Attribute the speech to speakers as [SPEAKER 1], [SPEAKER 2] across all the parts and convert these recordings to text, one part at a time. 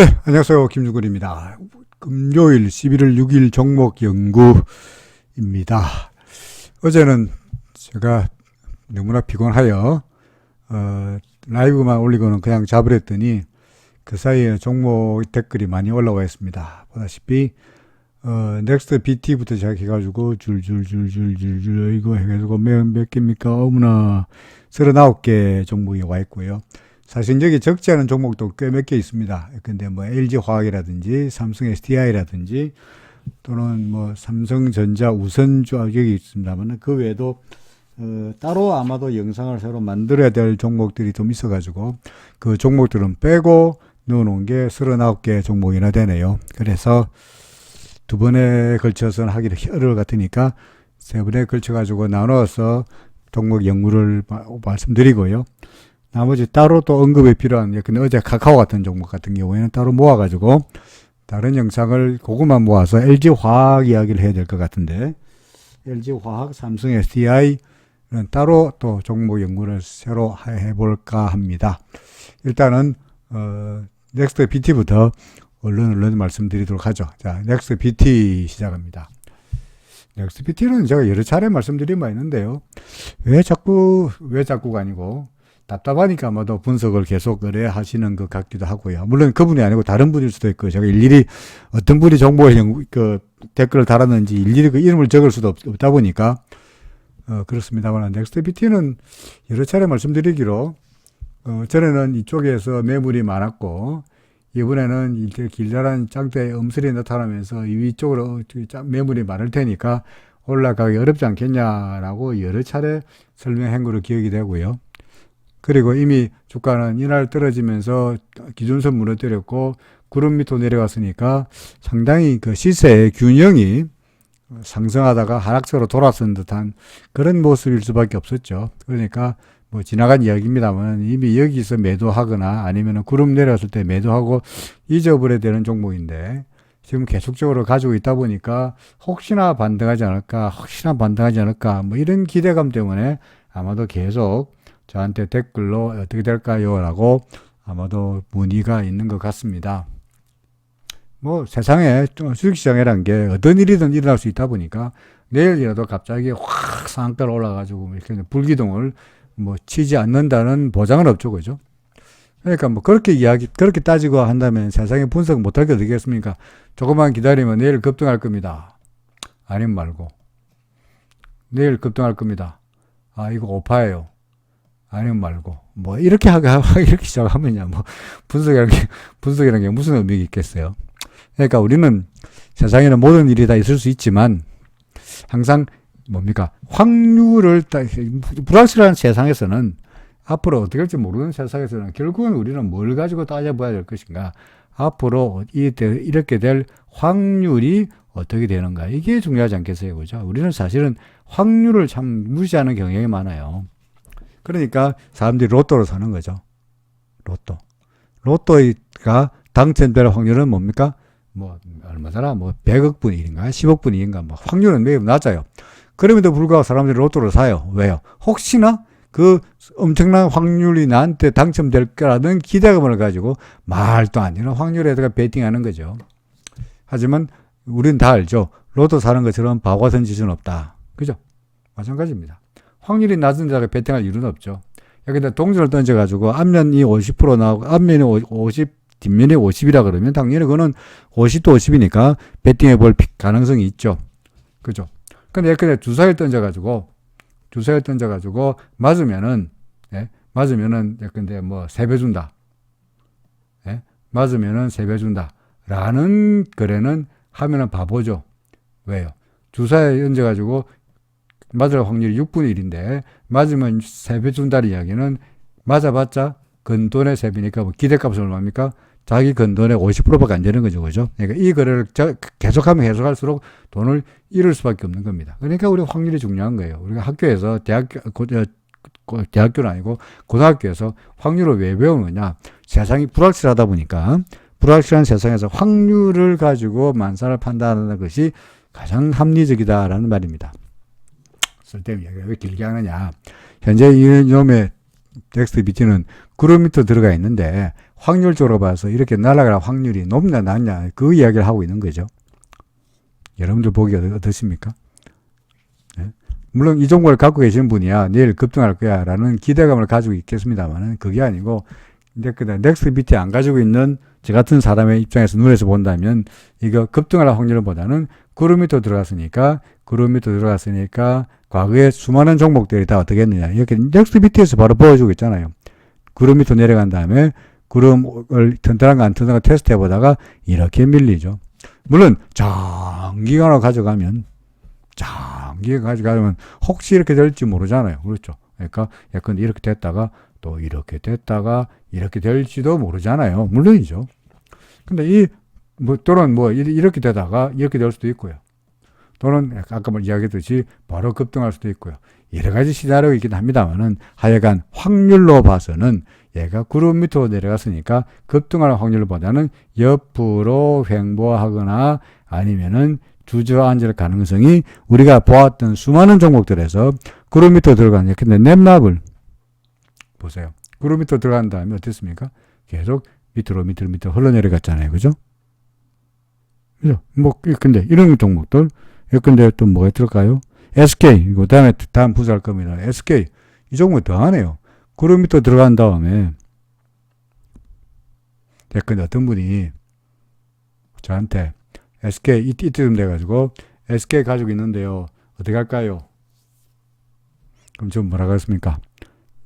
[SPEAKER 1] 네, 안녕하세요. 김주근입니다. 금요일 11월 6일 종목 연구입니다. 어제는 제가 너무나 피곤하여 라이브만 올리고는 그냥 잡으랬더니 그 사이에 종목 댓글이 많이 올라와 있습니다. 보다시피 넥스트 BT부터 시작해가지고 줄줄줄줄줄줄 이거 해가지고 몇 개입니까? 어머나 39개 종목이 와 있고요. 사실 여기 적지 않은 종목도 꽤 몇 개 있습니다. 근데 뭐 LG화학이라든지 삼성 SDI라든지 또는 뭐 삼성전자 우선주 여기 있습니다만 그 외에도 따로 아마도 영상을 새로 만들어야 될 종목들이 좀 있어가지고 그 종목들은 빼고 넣어놓은 게 39개 종목이나 되네요. 그래서 두 번에 걸쳐서는 하기는 어려울 것 같으니까 세 번에 걸쳐가지고 나눠서 종목 연구를 말씀드리고요. 나머지 따로 또 언급이 필요한, 근데 어제 카카오 같은 종목 같은 경우에는 따로 모아가지고 다른 영상을 그것만 모아서 LG화학 이야기를 해야 될 것 같은데, LG화학, 삼성 SDI는 따로 또 종목 연구를 새로 해볼까 합니다. 일단은 넥스트 BT부터 얼른 말씀드리도록 하죠. 자, 넥스트 BT 시작합니다. 넥스트 BT는 제가 여러 차례 말씀드린 바 있는데요. 왜 자꾸가 아니고 답답하니까 아마도 분석을 계속 의뢰하시는 것 같기도 하고요. 물론 그분이 아니고 다른 분일 수도 있고, 제가 일일이 어떤 분이 정보에 댓글을 달았는지 일일이 그 이름을 적을 수도 없다 보니까 그렇습니다만, 넥스트 BT는 여러 차례 말씀드리기로 전에는 이쪽에서 매물이 많았고 이번에는 이렇게 길다란 짱대 음슬이 나타나면서 위쪽으로 매물이 많을 테니까 올라가기 어렵지 않겠냐라고 여러 차례 설명한 거로 기억이 되고요. 그리고 이미 주가는 이날 떨어지면서 기준선 무너뜨렸고 구름 밑으로 내려갔으니까 상당히 그 시세의 균형이 상승하다가 하락세로 돌아선 듯한 그런 모습일 수밖에 없었죠. 그러니까 뭐 지나간 이야기입니다만 이미 여기서 매도하거나 아니면 구름 내려갔을 때 매도하고 잊어버려야 되는 종목인데 지금 계속적으로 가지고 있다 보니까 혹시나 반등하지 않을까 뭐 이런 기대감 때문에 아마도 계속 저한테 댓글로 어떻게 될까요? 라고 아마도 문의가 있는 것 같습니다. 뭐 세상에 주식시장이라는 게 어떤 일이든 일어날 수 있다 보니까 내일이라도 갑자기 확 상한가로 올라가지고 이렇게 불기둥을 뭐 치지 않는다는 보장은 없죠. 그죠? 그러니까 뭐 그렇게 따지고 한다면 세상에 분석 못할 게 어디겠습니까? 조금만 기다리면 내일 급등할 겁니다. 아니면 말고. 내일 급등할 겁니다. 아, 이거 오파예요. 아니면 말고. 뭐 이렇게 이렇게 시작하면요. 뭐 분석이라는 게 무슨 의미가 있겠어요? 그러니까 우리는 세상에는 모든 일이 다 있을 수 있지만 항상 뭡니까? 확률을 불확실한 세상에서는 앞으로 어떻게 될지 모르는 세상에서는 결국은 우리는 뭘 가지고 따져봐야 될 것인가? 앞으로 이렇게 될 확률이 어떻게 되는가? 이게 중요하지 않겠어요? 그죠? 우리는 사실은 확률을 참 무시하는 경향이 많아요. 그러니까 사람들이 로또로 사는 거죠. 로또가 당첨될 확률은 뭡니까? 뭐 얼마더라? 뭐 100억 분위인가 10억 분위인가 뭐 확률은 매우 낮아요. 그럼에도 불구하고 사람들이 로또를 사요. 왜요? 혹시나 그 엄청난 확률이 나한테 당첨될 거라는 기대감을 가지고 말도 안 되는 확률에다가 베팅하는 거죠. 하지만 우리는 다 알죠. 로또 사는 것처럼 바보 같은 짓은 없다. 그죠? 마찬가지입니다. 확률이 낮은 데다가 베팅할 이유는 없죠. 여기다 동전을 던져가지고 앞면이 50% 나오고 앞면이 50, 뒷면이 50이라 그러면 당연히 그거는 50도 50이니까 베팅해 볼 가능성이 있죠. 그죠? 근데 주사위를 던져가지고 맞으면은 근데 뭐 3배 준다. 맞으면은 3배 준다. 라는 거래는 하면은 바보죠. 왜요? 주사위에 던져가지고 맞을 확률이 6분의 1인데 맞으면 3배 준다는 이야기는 맞아봤자 건돈의 3배니까 뭐 기대값은 얼마입니까? 자기 건돈의 50%밖에 안 되는 거죠. 그죠? 그러니까 이 거래를 계속하면 계속할수록 돈을 잃을 수밖에 없는 겁니다. 그러니까 우리 확률이 중요한 거예요. 우리가 학교에서 대학교는 아니고 고등학교에서 확률을 왜 배우느냐? 세상이 불확실하다 보니까 불확실한 세상에서 확률을 가지고 만사를 판단하는 것이 가장 합리적이다라는 말입니다. 쓸데없는 이야기를 왜 길게 하느냐. 현재 이놈의 넥스트 BT는 구름 밑으로 들어가 있는데 확률적으로 봐서 이렇게 날아갈 확률이 높냐 낮냐 그 이야기를 하고 있는 거죠. 여러분들 보기 어떻습니까? 네? 물론 이 종목을 갖고 계신 분이야 내일 급등할 거야 라는 기대감을 가지고 있겠습니다만 그게 아니고 이제 넥스트비티 안 가지고 있는 저 같은 사람의 입장에서 눈에서 본다면 이거 급등할 확률보다는 구름 밑으로 들어갔으니까 과거에 수많은 종목들이 다 어떻게 했느냐 이렇게 넥스트비티에서 바로 보여주고 있잖아요. 구름 밑으로 내려간 다음에 구름을 튼튼한가 안 튼튼한가 테스트 해보다가 이렇게 밀리죠. 물론 장기간으로 가져가면 혹시 이렇게 될지 모르잖아요. 그렇죠. 그러니까 약간 이렇게 됐다가 또 이렇게 됐다가 이렇게 될지도 모르잖아요. 물론이죠. 근데 또는 이렇게 되다가 이렇게 될 수도 있고요. 또는 아까 이야기했듯이 바로 급등할 수도 있고요. 여러 가지 시나리오가 있긴 합니다만은 하여간 확률로 봐서는 얘가 구름 밑으로 내려갔으니까 급등할 확률보다는 옆으로 횡보하거나 아니면은 주저앉을 가능성이 우리가 보았던 수많은 종목들에서 구름 밑으로 들어가는 근데 넷마블 보세요. 구름 밑으로 들어간 다음에 어땠습니까? 계속 밑으로 흘러내려갔잖아요. 그죠? 그죠? 근데 이런 종목들 근데 또 뭐가 들을까요? SK 이거 다음 부서할 겁니다. SK 이 종목 더하네요. 구름 밑으로 들어간 다음에 근데 어떤 분이 저한테 SK 이때쯤 돼가지고 SK 가지고 있는데요. 어떻게 할까요? 그럼 좀 뭐라고 했습니까?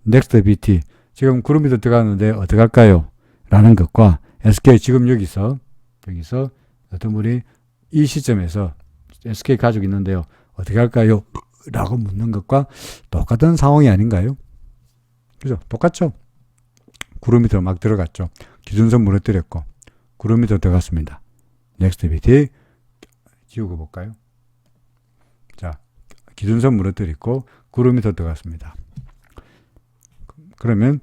[SPEAKER 1] 넥스트비티 지금 구름 밑으로 들어갔는데 어떻게 할까요? 라는 것과 SK 지금 여기서 어떤 분이 이 시점에서 SK 가지고 있는데요. 어떻게 할까요? 라고 묻는 것과 똑같은 상황이 아닌가요? 그죠? 똑같죠? 구름 밑으로 막 들어갔죠. 기준선 무너뜨렸고 구름 밑으로 들어갔습니다. 넥스트비티 지우고 볼까요? 자, 기준선 무너뜨리고 구름 밑으로 들어갔습니다. 그러면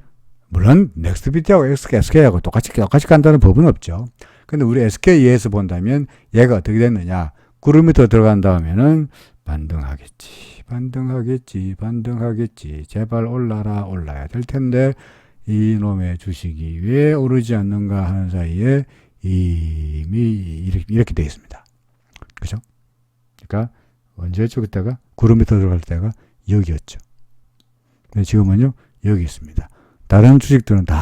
[SPEAKER 1] 물론 넥스트비티하고 SK하고 똑같이 간다는 법은 없죠. 근데 우리 SK에서 본다면 얘가 어떻게 됐느냐? 구름 밑으로 들어간 다음에는 반등하겠지. 제발 올라야 될 텐데 이놈의 주식이 왜 오르지 않는가 하는 사이에 이미 이렇게 되어 있습니다. 그죠? 그러니까 언제였죠? 그때가 구름 밑으로 들어갈 때가 여기였죠. 근데 지금은요 여기 있습니다. 다른 주식들은 다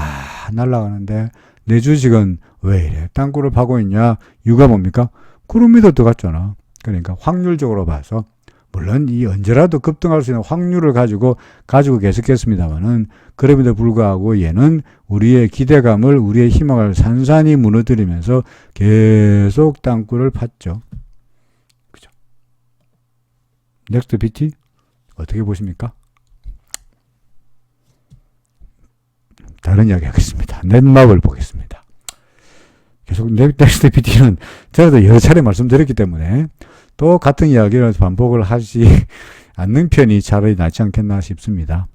[SPEAKER 1] 날아가는데 내 주식은 왜 이래? 땅굴을 파고 있냐? 이유가 뭡니까? 구름 밑으로 들어갔잖아. 그러니까 확률적으로 봐서 물론 이 언제라도 급등할 수 있는 확률을 가지고 계셨겠습니다만은 그럼에도 불구하고 얘는 우리의 기대감을 우리의 희망을 산산히 무너뜨리면서 계속 땅굴을 팠죠. 그죠? 넥스트비티 어떻게 보십니까? 다른 이야기 하겠습니다. 넷마블 보겠습니다. 계속 넥스트비티는 제가 여러 차례 말씀드렸기 때문에 또 같은 이야기를 반복을 하지 않는 편이 차라리 낫지 않겠나 싶습니다.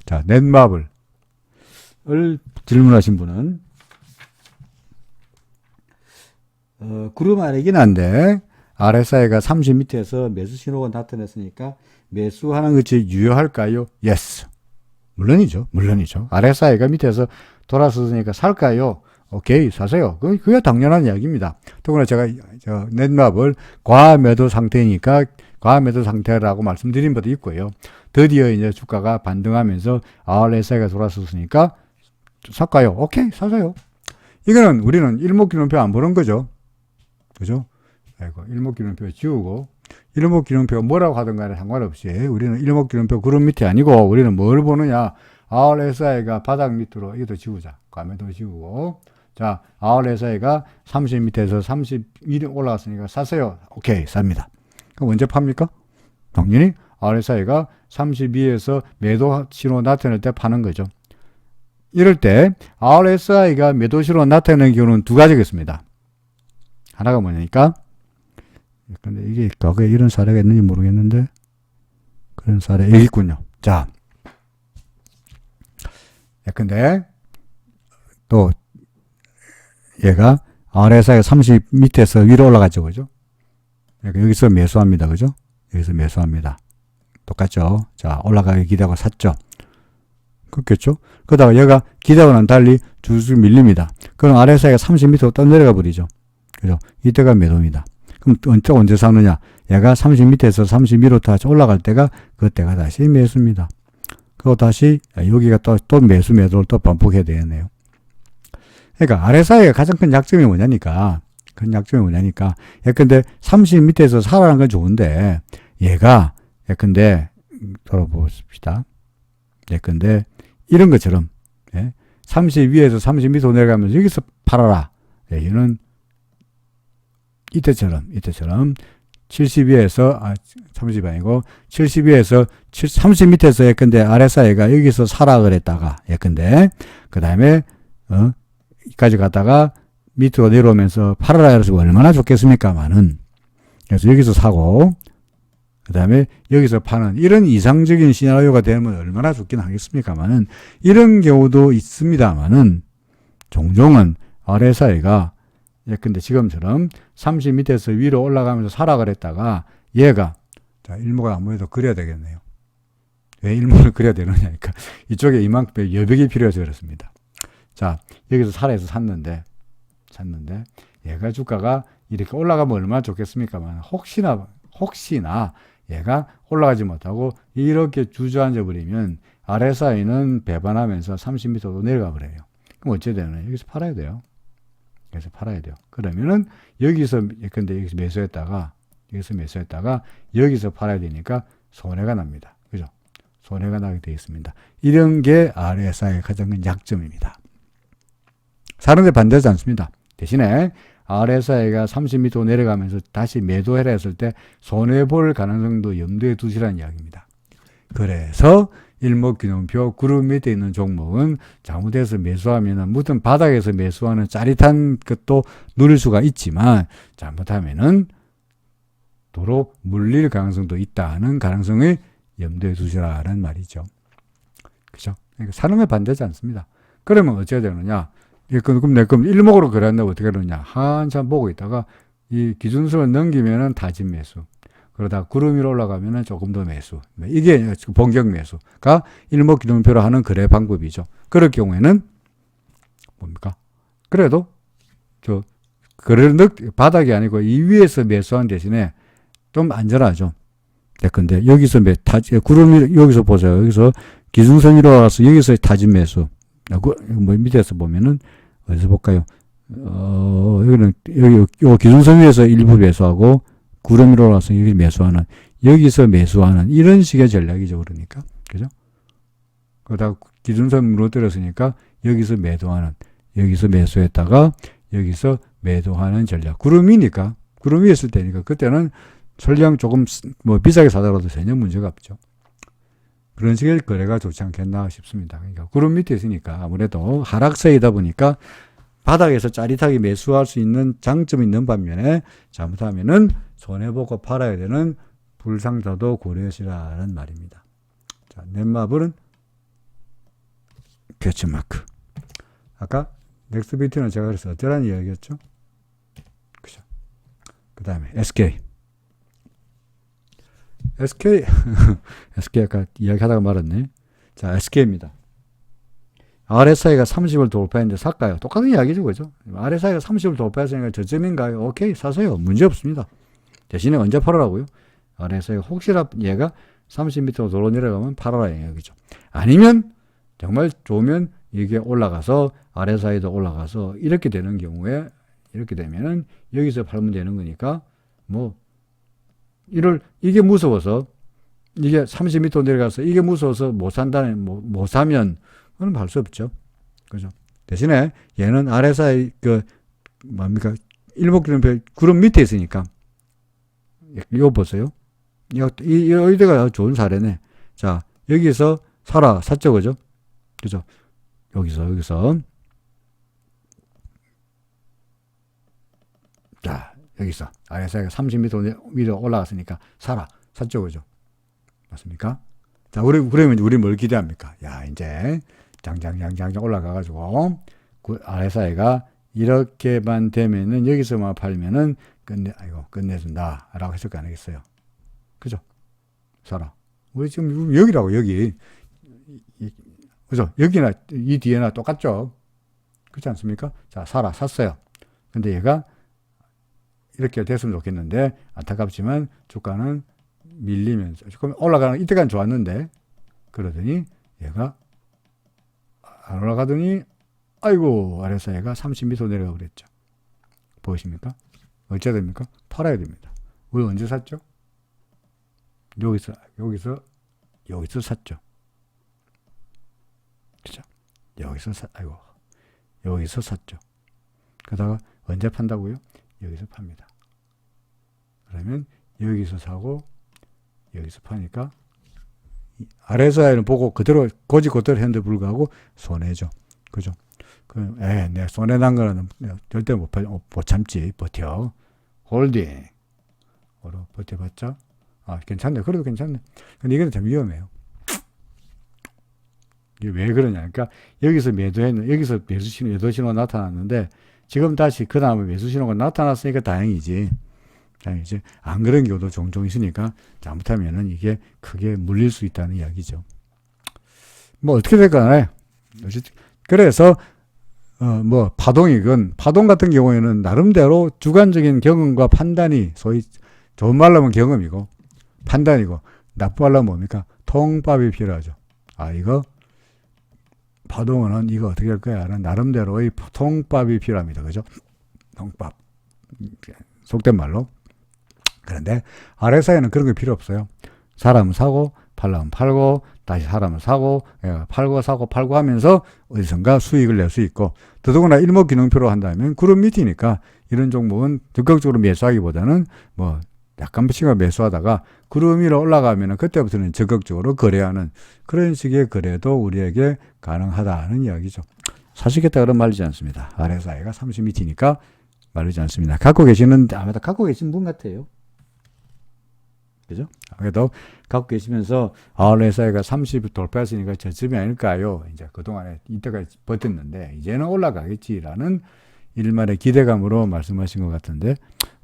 [SPEAKER 1] 자, 넷마블을 질문하신 분은 구름 아래긴 한데 RSI가 30 밑에서 매수 신호가 나타났으니까 매수하는 것이 유효할까요? Yes. 물론이죠. RSI가 밑에서 돌아섰으니까 살까요? 오케이, 사세요. 그게 당연한 이야기입니다. 더구나 제가 넷마블 과매도 상태니까 과매도 상태라고 말씀드린 것도 있고요. 드디어 이제 주가가 반등하면서 RSI가 돌아섰으니까 살까요? 오케이, 사세요. 이거는 우리는 일목균형표 안 보는 거죠. 그죠? 아이고, 일목균형표 지우고 일목균형표가 뭐라고 하든 간에 상관없이 우리는 일목균형표 구름 밑에 아니고 우리는 뭘 보느냐? RSI가 바닥 밑으로 이것도 지우자. 과매도 지우고 자, RSI가 30 밑에서 31이 올라갔으니까 사세요. 오케이, 삽니다. 그럼 언제 팝니까? 당연히 RSI가 32에서 매도 신호 나타낼 때 파는 거죠. 이럴 때 RSI가 매도 신호 나타내는 경우는 두 가지가 있습니다. 하나가 뭐냐니까? 근데 이게 과거에 이런 사례가 있는지 모르겠는데 그런 사례 여기 있군요. 자, 근데 또 얘가 RSI가 30 밑에서 위로 올라갔죠. 그죠? 그러니까 여기서 매수합니다. 그죠? 여기서 매수합니다. 똑같죠? 자, 올라가기 기대하고 샀죠. 그렇겠죠? 그러다가 얘가 기대하고는 달리 줄줄 밀립니다. 그럼 RSI가 30m 떠내려가 버리죠. 그죠? 이때가 매도입니다. 그럼 언제 사느냐? 얘가 30m에서 32m 올라갈 때가 그때가 다시 매수입니다. 그리고 다시 여기가 또 매도를 또 반복해야 되겠네요. 그러니까 RSI가 가장 큰 약점이 뭐냐니까. 예컨대 30m에서 살아나는 건 좋은데 얘가 예컨대 돌아봅시다. 예컨대 이런 것처럼 30 위에서 30m 내려가면서 여기서 팔아라. 얘는 이때처럼 70위에서 30이 아니고 70위에서 30m에서 예컨대 RSI가 여기서 사락을 했다가 예컨대 그 다음에 여기까지 갔다가 밑으로 내려오면서 팔아라 해서 얼마나 좋겠습니까만은. 그래서 여기서 사고 그 다음에 여기서 파는 이런 이상적인 시나리오가 되면 얼마나 좋긴 하겠습니까만은 이런 경우도 있습니다만은 종종은 RSI가 예컨대 지금처럼 30m에서 위로 올라가면서 사락을 했다가 얘가 자 일목을 아무래도 그려야 되겠네요. 왜 일목을 그려야 되느냐니까 이쪽에 이만큼 여백이 필요해서 그렇습니다. 자 여기서 살아서 샀는데 얘가 주가가 이렇게 올라가면 얼마나 좋겠습니까만 혹시나 얘가 올라가지 못하고 이렇게 주저앉아 버리면 RSI는 배반하면서 30m도 내려가 버려요. 그럼 어찌 되나요? 여기서 팔아야 돼요. 그러면은 여기서 매수했다가 여기서 팔아야 되니까 손해가 납니다. 그죠? 손해가 나게 되어 있습니다. 이런 게 RSI의 가장 큰 약점입니다. 사는데 반대하지 않습니다. 대신에 RSI가 30m 내려가면서 다시 매도해라 했을 때 손해볼 가능성도 염두에 두시라는 이야기입니다. 그래서 일목균형표 그룹 밑에 있는 종목은 잘못해서 매수하면은 무슨 바닥에서 매수하는 짜릿한 것도 누릴 수가 있지만 잘못하면은 도로 물릴 가능성도 있다는 가능성을 염두에 두시라는 말이죠. 그죠? 그러니까 사는 걸 반대하지 않습니다. 그러면 어찌해야 되느냐? 그럼 일목으로 그렸는데 어떻게 그러냐? 한참 보고 있다가 이 기준선을 넘기면은 다진 매수. 그러다 구름 위로 올라가면은 조금 더 매수. 이게 본격 매수가 일목균형표로 하는 거래 방법이죠. 그럴 경우에는 뭡니까? 그래도 바닥이 아니고 이 위에서 매수한 대신에 좀 안전하죠. 근데 여기서 구름 위로 여기서 보세요. 여기서 기준선 위로 와서 여기서 다진 매수. 밑에서 보면은 어디서 볼까요? 여기는 여기 기준선 위에서 일부 매수하고 구름 위로 와서 여기서 매수하는 이런 식의 전략이죠. 그러니까 그죠? 그러다 기준선 무너뜨렸으니까 여기서 매수했다가 여기서 매도하는 전략. 구름 위에 있을 때니까 그때는 설령 조금 비싸게 사더라도 전혀 문제가 없죠. 그런 식의 거래가 좋지 않겠나 싶습니다. 그러니까 구름 밑에 있으니까 아무래도 하락세이다 보니까 바닥에서 짜릿하게 매수할 수 있는 장점이 있는 반면에 잘못하면은 손해보고 팔아야 되는 불상사도 고려하시라는 말입니다. 자, 넷마블은 퀘스천마크. 아까 넥스비트는 제가 그래서 어쩌라는 이야기였죠? 그죠? 그 다음에 SK 아까 이야기하다가 말았네. 자, SK입니다. RSI가 30을 돌파했는데 살까요? 똑같은 이야기죠, 그죠? RSI가 30을 돌파했으니까 저점인가요? 오케이, 사세요. 문제 없습니다. 대신에 언제 팔으라고요? RSI가 혹시나 얘가 30m로 돌아 내려가면 팔아라 이야기죠. 아니면 정말 좋으면 이게 올라가서 RSI도 올라가서 이렇게 되는 경우에 이렇게 되면은 여기서 팔면 되는 거니까 이게 무서워서 이게 30m 내려가서 이게 무서워서 못 사면 그건 팔 수 없죠. 그죠? 대신에 얘는 RSI 일목균형표 구름 밑에 있으니까 이거 보세요. 여기가 좋은 사례네. 자, 여기서 샀죠, 그죠? 그죠? 여기서 자, 여기서 RSI가 30m 위로 올라갔으니까 샀죠, 그죠? 맞습니까? 자, 그러면 우리 뭘 기대합니까? 야, 이제 장장 올라가가지고 RSI가 이렇게만 되면은 여기서만 팔면은 끝내준다라고 했을 거 아니겠어요? 그죠? 우리 지금 여기라고 여기 그죠? 여기나 이 뒤에나 똑같죠? 그렇지 않습니까? 자, 샀어요. 근데 얘가 이렇게 됐으면 좋겠는데 안타깝지만 주가는 밀리면서 조금 올라가는 이때까지 좋았는데 그러더니 얘가 안 올라가더니 아이고 아래서 얘가 30m 내려가 그랬죠. 보이십니까? 어찌해야 됩니까? 팔아야 됩니다. 우리 언제 샀죠? 여기서 샀죠. 그죠? 여기서 샀죠. 그러다가 언제 판다고요? 여기서 팝니다. 그러면 여기서 사고 여기서 파니까 RSI는 보고 그대로 했는데 불구하고 손해죠. 그죠? 내 손해 난 거는 절대 못 참지. 버텨. 홀딩. 버텨봤자 괜찮네. 그래도 괜찮네. 근데 이게 참 위험해요. 이게 왜 그러냐. 그러니까 여기서 여기서 매도 신호가 나타났는데 지금 다시 그 다음에 매수 신호가 나타났으니까 다행이지. 안 그런 경우도 종종 있으니까 잘못하면은 이게 크게 물릴 수 있다는 이야기죠. 뭐 어떻게 될까요? 그래서 파동 같은 경우에는 나름대로 주관적인 경험과 판단이 소위 좋은 말로 하면 경험이고 판단이고 나쁜 말로 하면 뭡니까? 통밥이 필요하죠. 이거 파동은 이거 어떻게 할 거야? 하는 나름대로의 통밥이 필요합니다. 그죠? 통밥. 속된 말로. 그런데 RSI는 그런 게 필요 없어요. 사람은 사고 팔려면 팔고 다시 사람은 사고 팔고 사고 팔고 하면서 어디선가 수익을 낼 수 있고 더더구나 일목균형표로 한다면 그룹 밑이니까 이런 종목은 적극적으로 매수하기보다는 뭐 약간씩 매수하다가 그룹 위로 올라가면 그때부터는 적극적으로 거래하는 그런 식의 거래도 우리에게 가능하다는 이야기죠. 사시겠다 그런 말이지 않습니다. RSI가 30m니까 말이지 않습니다. 아마도 갖고 계신 분 같아요. 그죠? 그래도 갖고 계시면서 RSI가 30을 돌파했으니까 저점이 아닐까요? 이제 그동안에 이때까지 버텼는데 이제는 올라가겠지라는 일말의 기대감으로 말씀하신 것 같은데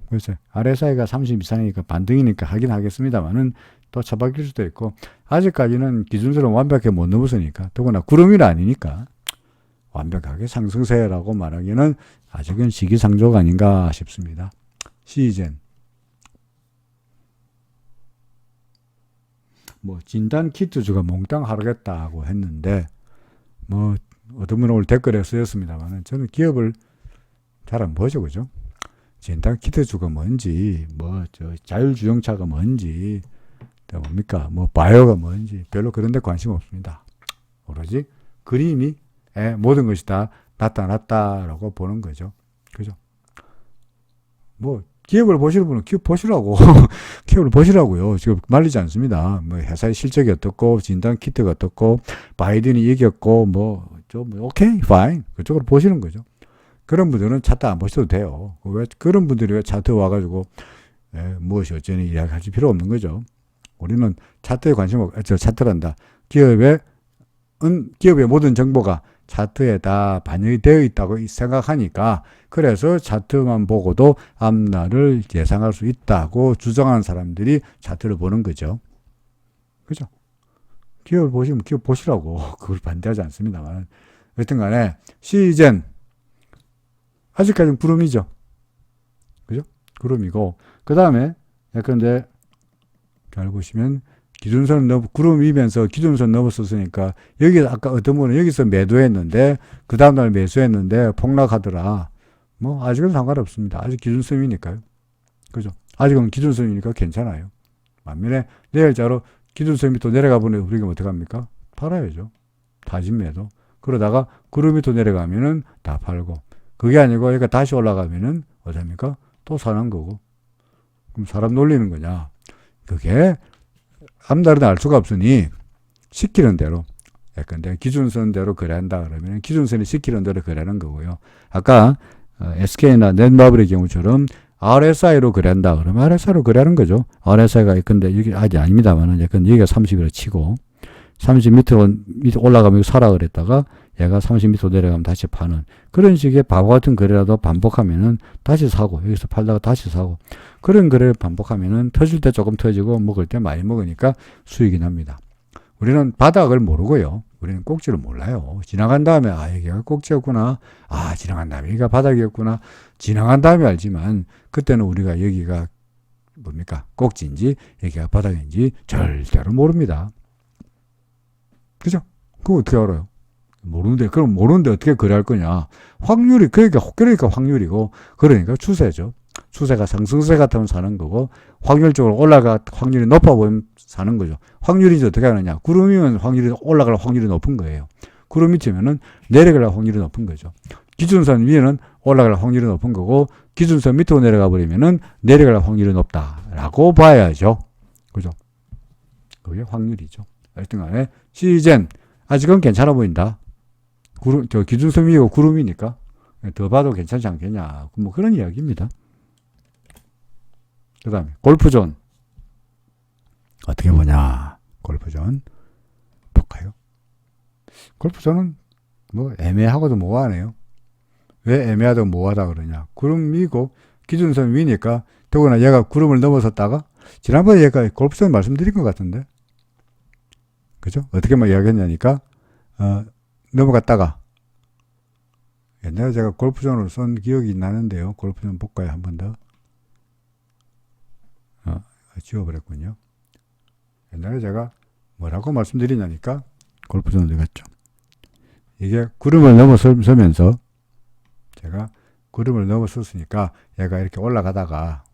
[SPEAKER 1] 그래서 RSI가 30 이상이니까 반등이니까 하긴 하겠습니다만은 또 차박일 수도 있고 아직까지는 기준선을 완벽하게 못 넘었으니까 더구나 구름이 아니니까 완벽하게 상승세라고 말하기는 아직은 시기상조가 아닌가 싶습니다. 시즌 진단 키트주가 몽땅 하르겠다고 했는데 어떤 분은 오늘 댓글에 쓰였습니다만 저는 기업을 잘 안 보죠. 그죠? 진단 키트주가 뭔지 자율주행차가 뭔지 뭡니까 바이오가 뭔지 별로 그런 데 관심 없습니다. 오로지 그림이 모든 것이 다 나타났다라고 보는 거죠. 그죠? 기업을 보시는 분은 기업 보시라고. 기업을 보시라고요. 지금 말리지 않습니다. 회사의 실적이 어떻고, 진단 키트가 어떻고, 바이든이 이겼고, 오케이, 파인. 그쪽으로 보시는 거죠. 그런 분들은 차트 안 보셔도 돼요. 그런 분들이 왜 차트 와가지고, 무엇이 어쩌니 이야기하실 필요 없는 거죠. 우리는 차트에 관심 없고, 차트란다. 기업의 모든 정보가 차트에 다 반영이 되어 있다고 생각하니까 그래서 차트만 보고도 앞날을 예상할 수 있다고 주장하는 사람들이 차트를 보는 거죠. 그죠? 기업을 보시면 기업 보시라고 그걸 반대하지 않습니다만 여튼 간에 시즌 아직까지는 구름이죠. 그죠? 구름이고 그 다음에 예컨대 잘 보시면 기준선을 구름 위면서 기준선 넘었었으니까 여기 아까 어떤 분은 여기서 매도했는데 그 다음날 매수했는데 폭락하더라. 아직은 상관없습니다. 아직 기준선이니까요. 그죠? 아직은 기준선이니까 괜찮아요. 반면에 내일자로 기준선 밑으로 내려가 보면 우리가 어떡합니까? 팔아야죠. 다진 매도. 그러다가 구름 밑으로 내려가면은 다 팔고 그게 아니고 그러니까 다시 올라가면은 어떡합니까? 또 사는 거고. 그럼 사람 놀리는 거냐? 그게 앞날은 알 수가 없으니 시키는 대로 약간 내가 기준선대로 거래한다 그러면 기준선이 시키는 대로 거래하는 거고요. 아까 SK나 넷마블의 경우처럼 RSI로 거래한다 그러면 RSI로 거래하는 거죠. RSI가 근데 여기 아직 아닙니다만은 약간 여기가 30이라 치고 30 밑으로 올라가면 사라 그랬다가 얘가 30m 내려가면 다시 파는 그런 식의 바보 같은 거래라도 반복하면은 다시 사고 여기서 팔다가 다시 사고 그런 거래를 반복하면은 터질 때 조금 터지고 먹을 때 많이 먹으니까 수익이 납니다. 우리는 바닥을 모르고요. 우리는 꼭지를 몰라요. 지나간 다음에 여기가 꼭지였구나. 지나간 다음에 여기가 바닥이었구나. 지나간 다음에 알지만 그때는 우리가 여기가 뭡니까? 꼭지인지 여기가 바닥인지 절대로 모릅니다. 그죠? 그거 어떻게 알아요? 모르는데, 그럼 모르는데 어떻게 그래 할 거냐? 확률이, 그러니까 확률이고, 그러니까 추세죠. 추세가 상승세 같으면 사는 거고, 확률적으로 확률이 높아 보이면 사는 거죠. 확률이 어떻게 하느냐? 구름이면 올라갈 확률이 높은 거예요. 구름 밑이면은 내려갈 확률이 높은 거죠. 기준선 위에는 올라갈 확률이 높은 거고, 기준선 밑으로 내려가 버리면은 내려갈 확률이 높다라고 봐야죠. 그죠? 그게 확률이죠. 하여튼 간에, 시젠, 아직은 괜찮아 보인다. 기준선 위고 구름이니까 더 봐도 괜찮지 않겠냐. 뭐 그런 이야기입니다. 그 다음에 골프존 어떻게 보냐. 골프존 볼까요? 골프존은 뭐 애매하고도 모호하네요. 왜 애매하다고 모호하다 그러냐. 구름 위고 기준선 위니까, 더구나 얘가 구름을 넘어섰다가, 지난번에 얘가 골프존 말씀드린 것 같은데, 그죠? 어떻게 이야기했냐니까, 넘어갔다가, 옛날에 제가 골프존으로 쓴 기억이 나는데요. 골프존 볼까요? 한 번 더. 지워버렸군요. 옛날에 제가 뭐라고 말씀드리냐니까, 골프존 어디 갔죠? 이게 구름을 넘어서면서, 제가 구름을 넘어섰으니까 얘가 이렇게 올라가다가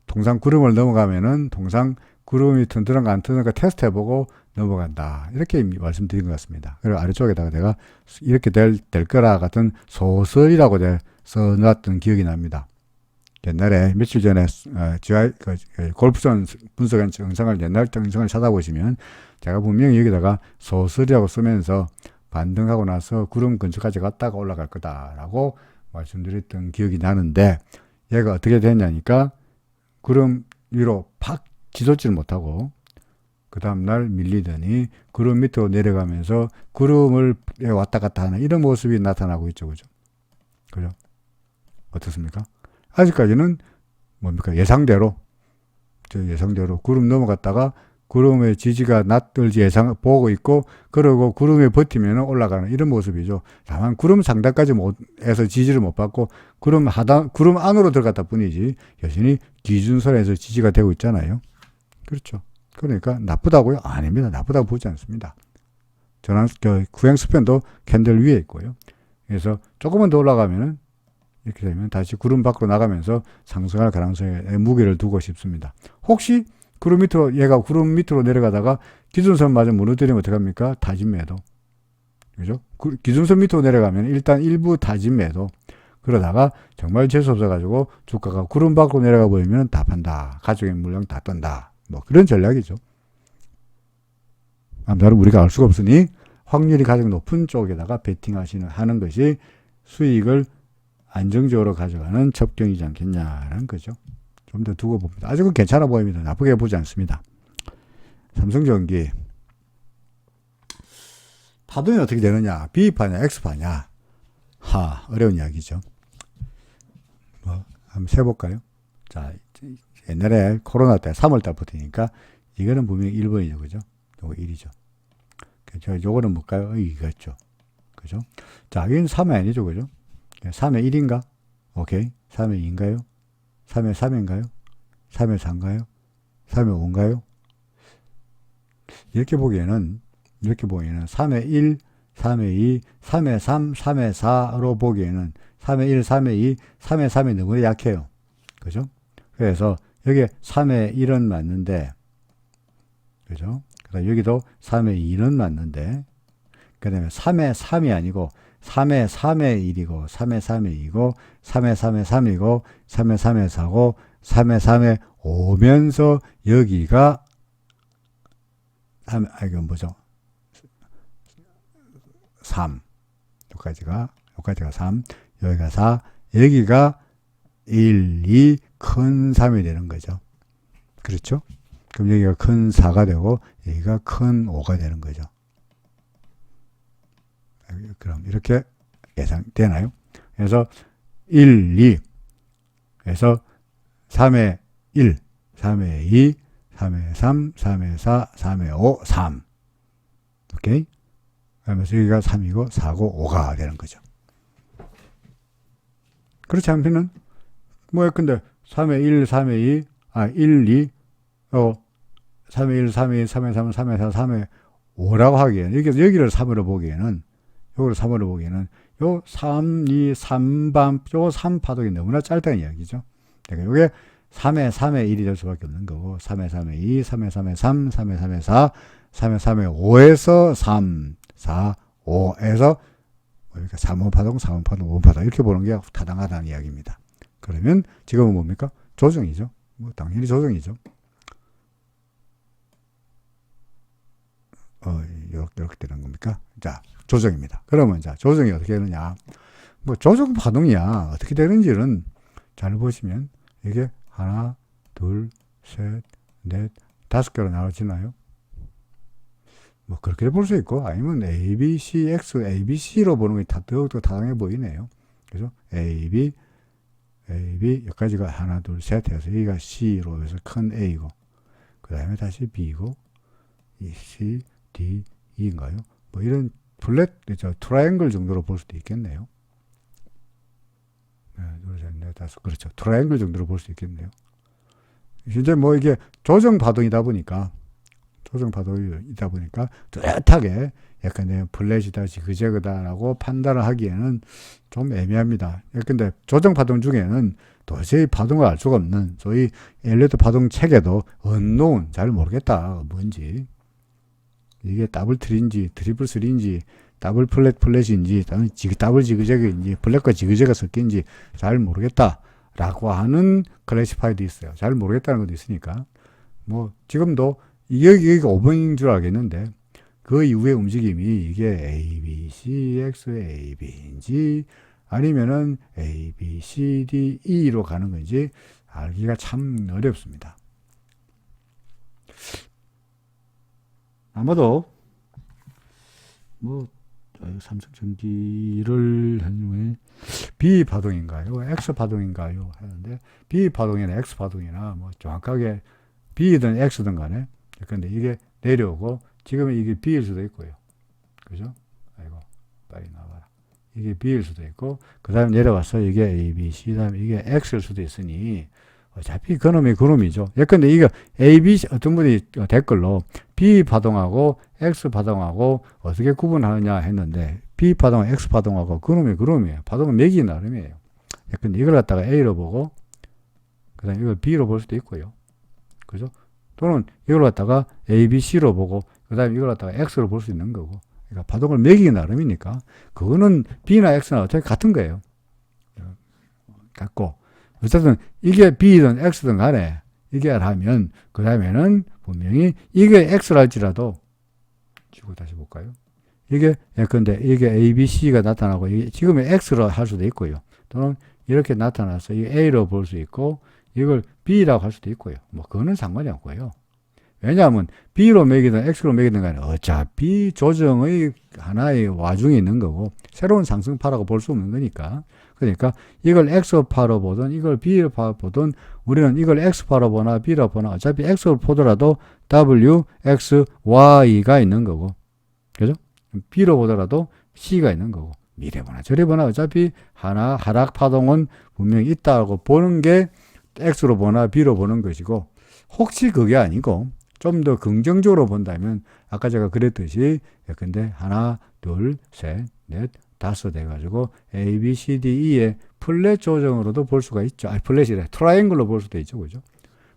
[SPEAKER 1] 통상 구름을 넘어가면은 통상 구름이 튼튼한가 안 튼튼한가 테스트 해보고 넘어간다. 이렇게 말씀드린 것 같습니다. 그리고 아래쪽에다가 내가 이렇게 될 거라 같은 소설이라고 써놨던 기억이 납니다. 옛날에 며칠 전에 골프존 분석한 옛날 영상을 찾아보시면 제가 분명히 여기다가 소설이라고 쓰면서 반등하고 나서 구름 근처까지 갔다가 올라갈 거다라고 말씀드렸던 기억이 나는데, 얘가 어떻게 됐냐니까 구름 위로 팍 치솟지를 못하고 그 다음날 밀리더니 구름 밑으로 내려가면서 구름을 왔다 갔다 하는 이런 모습이 나타나고 있죠. 그죠? 어떻습니까? 아직까지는 뭡니까? 예상대로 구름 넘어갔다가 구름의 지지가 낮을지 보고 있고, 그러고 구름에 버티면 올라가는 이런 모습이죠. 다만 구름 상단까지 해서 지지를 못 받고 구름 안으로 들어갔다 뿐이지 여전히 기준선에서 지지가 되고 있잖아요. 그렇죠. 그러니까 나쁘다고요? 아닙니다. 나쁘다고 보지 않습니다. 구행수편도 캔들 위에 있고요. 그래서 조금만 더 올라가면은 이렇게 되면 다시 구름 밖으로 나가면서 상승할 가능성에 무게를 두고 싶습니다. 혹시 얘가 구름 밑으로 내려가다가 기준선마저 무너뜨리면 어떡합니까? 타진 매도. 그죠? 기준선 밑으로 내려가면 일단 일부 타진 매도. 그러다가 정말 재수 없어가지고 주가가 구름 밖으로 내려가 버리면 다 판다. 가족의 물량 다 떤다. 뭐 그런 전략이죠. 아무튼 우리가 알 수가 없으니 확률이 가장 높은 쪽에다가 하는 것이 수익을 안정적으로 가져가는 첩경이지 않겠냐라는 거죠. 좀 더 두고 봅니다. 아직은 괜찮아 보입니다. 나쁘게 보지 않습니다. 삼성전기 파동이 어떻게 되느냐? B파냐 X파냐? 어려운 이야기죠. 한번 세볼까요? 자, 옛날에 코로나 때 3월달부터니까 이거는 분명히 1번이죠. 그죠? 요거 1이죠. 요거는 뭘까요? 이거죠. 그죠? 자, 이건 3회 아니죠. 그죠? 3회 1인가? 오케이. 3회 2인가요? 3회 3인가요? 3회 4인가요? 3회 5인가요? 이렇게 보기에는 3회 1, 3회 2, 3회 3, 3회 4로 보기에는 3회 1, 3회 2, 3회 3이 너무 약해요. 그죠? 그래서 여기 3회 1은 맞는데, 그죠? 그다음 여기도 3회 2는 맞는데, 그 다음에 3회 3이 아니고 3회 3회 1이고 3회 3회 2고 3회 3회 3이고 3회 3회 4고 3회 3회 5면서 여기가 이건 뭐죠? 3. 여기까지가 3, 여기가 4, 여기가 1, 2, 큰 3이 되는 거죠. 그렇죠? 그럼 여기가 큰 4가 되고 여기가 큰 5가 되는 거죠. 그럼 이렇게 예상되나요? 그래서 1, 2, 그래서 3회 1, 3회 2, 3회 3, 3회 4, 3회 5, 3. 오케이? 그러면서 여기가 3이고 4고 5가 되는 거죠. 그렇지 않으면은 뭐 근데 3의 1, 3의 2, 1, 2, 3의 1, 3의 2, 3의 3, 3의 4, 3의 5라고 하기에는 여기를 3으로 보기에는 요거를 3으로 보기에는 요 3, 2, 3반 요 3파동이 너무나 짧다는 이야기죠. 그러니까 요게 3의 3의 1이 될 수밖에 없는 거고 3의 3의 2, 3의 3의 3, 3의 3의 4, 3의 3의 5에서 3, 4, 5에서 그러니까 3원파동, 4원파동, 5원파동 이렇게 보는 게 타당하다는 이야기입니다. 그러면 지금은 뭡니까? 조정이죠. 뭐 당연히 조정이죠. 이렇게 되는 겁니까? 자, 조정입니다. 그러면 자, 조정이 어떻게 되느냐? 뭐 조정 파동이야. 어떻게 되는지는 잘 보시면 이게 하나, 둘, 셋, 넷, 5개로 나눠지나요? 뭐 그렇게 볼 수 있고 아니면 A, B, C, X, A, B, C로 보는 게 더욱더 타당해 보이네요. 그죠? A, B, 여기까지가 하나, 둘, 셋 해서 여기가 C로 해서 큰 A고 그 다음에 다시 B고 C, D, E인가요? 뭐 이런 블랙, 트라이앵글 정도로 볼 수도 있겠네요. 네, 둘, 셋, 넷, 다섯. 그렇죠. 트라이앵글 정도로 볼 수 있겠네요. 이제 뭐 이게 조정 파동이다 보니까 뚜렷하게 약간 플랫이다, 지그재그다라고 판단을 하기에는 좀 애매합니다. 근데 조정 파동 중에는 도저히 파동을 알 수가 없는 소위 엘리어트 파동 책에도 언노운 잘 모르겠다 뭔지 이게 더블 트리인지 트리플 스리인지 더블 플랫인지 더블 지그재그인지 플랫과 지그재그가 섞인지 잘 모르겠다라고 하는 클래시파이도 있어요. 잘 모르겠다는 것도 있으니까 뭐 지금도 여기가 5번인 줄 알겠는데 그 이후의 움직임이 이게 A, B, C, X, A, B인지 아니면은 A, B, C, D, E로 가는 건지 알기가 참 어렵습니다. 아마도 뭐 삼성전기를 하는 B 파동인가요? X 파동인가요? 하는데 B 파동이나 X 파동이나 뭐 정확하게 B든 X든 간에 근데 이게 내려오고 지금은 이게 B일 수도 있고요. 그죠? 아이고 빨리 나와라. 이게 B일 수도 있고 그 다음에 내려와서 이게 A, B, C 그 다음에 이게 X일 수도 있으니 어차피 그놈이 그놈이죠. 예컨대 이거 A, B, C 어떤 분이 댓글로 B 파동하고 X 파동하고 어떻게 구분하느냐 했는데 B 파동하고 X 파동하고 그놈이 그놈이에요. 파동은 매기 나름이에요. 예컨대 이걸 갖다가 A로 보고 그 다음에 이걸 B로 볼 수도 있고요. 그죠? 또는 이걸 갖다가 A, B, C로 보고 그 다음에 이걸 갖다가 X로 볼 수 있는 거고 그러니까 파동을 매기기 나름이니까 그거는 B나 X나 어차피 같은 거예요. 같고 어쨌든 이게 B든 X든 간에 이게 하면 그 다음에는 분명히 이게 X랄지라도 다시 볼까요? 이게 예컨대 이게 A, B, C가 나타나고 이게 지금의 X로 할 수도 있고요. 또는 이렇게 나타나서 이 A로 볼 수 있고 이걸 B라고 할 수도 있고요. 뭐 그거는 상관이 없고요. 왜냐하면 B로 매기든 X로 매기든 간에 어차피 조정의 하나의 와중에 있는 거고 새로운 상승파라고 볼 수 없는 거니까 그러니까 이걸 X파로 보든 이걸 B파로 보든 우리는 이걸 X파로 보나 B로 보나 어차피 X로 보더라도 W, X, Y가 있는 거고 그죠? B로 보더라도 C가 있는 거고 미래 보나 저래 보나 어차피 하락 파동은 분명히 있다고 보는 게 X로 보나 B로 보는 것이고 혹시 그게 아니고 좀 더 긍정적으로 본다면 아까 제가 그랬듯이 근데 하나, 둘, 셋, 넷, 다섯 해가지고 A, B, C, D, E의 플랫 조정으로도 볼 수가 있죠. 플랫이래. 트라이앵글로 볼 수도 있죠. 그죠?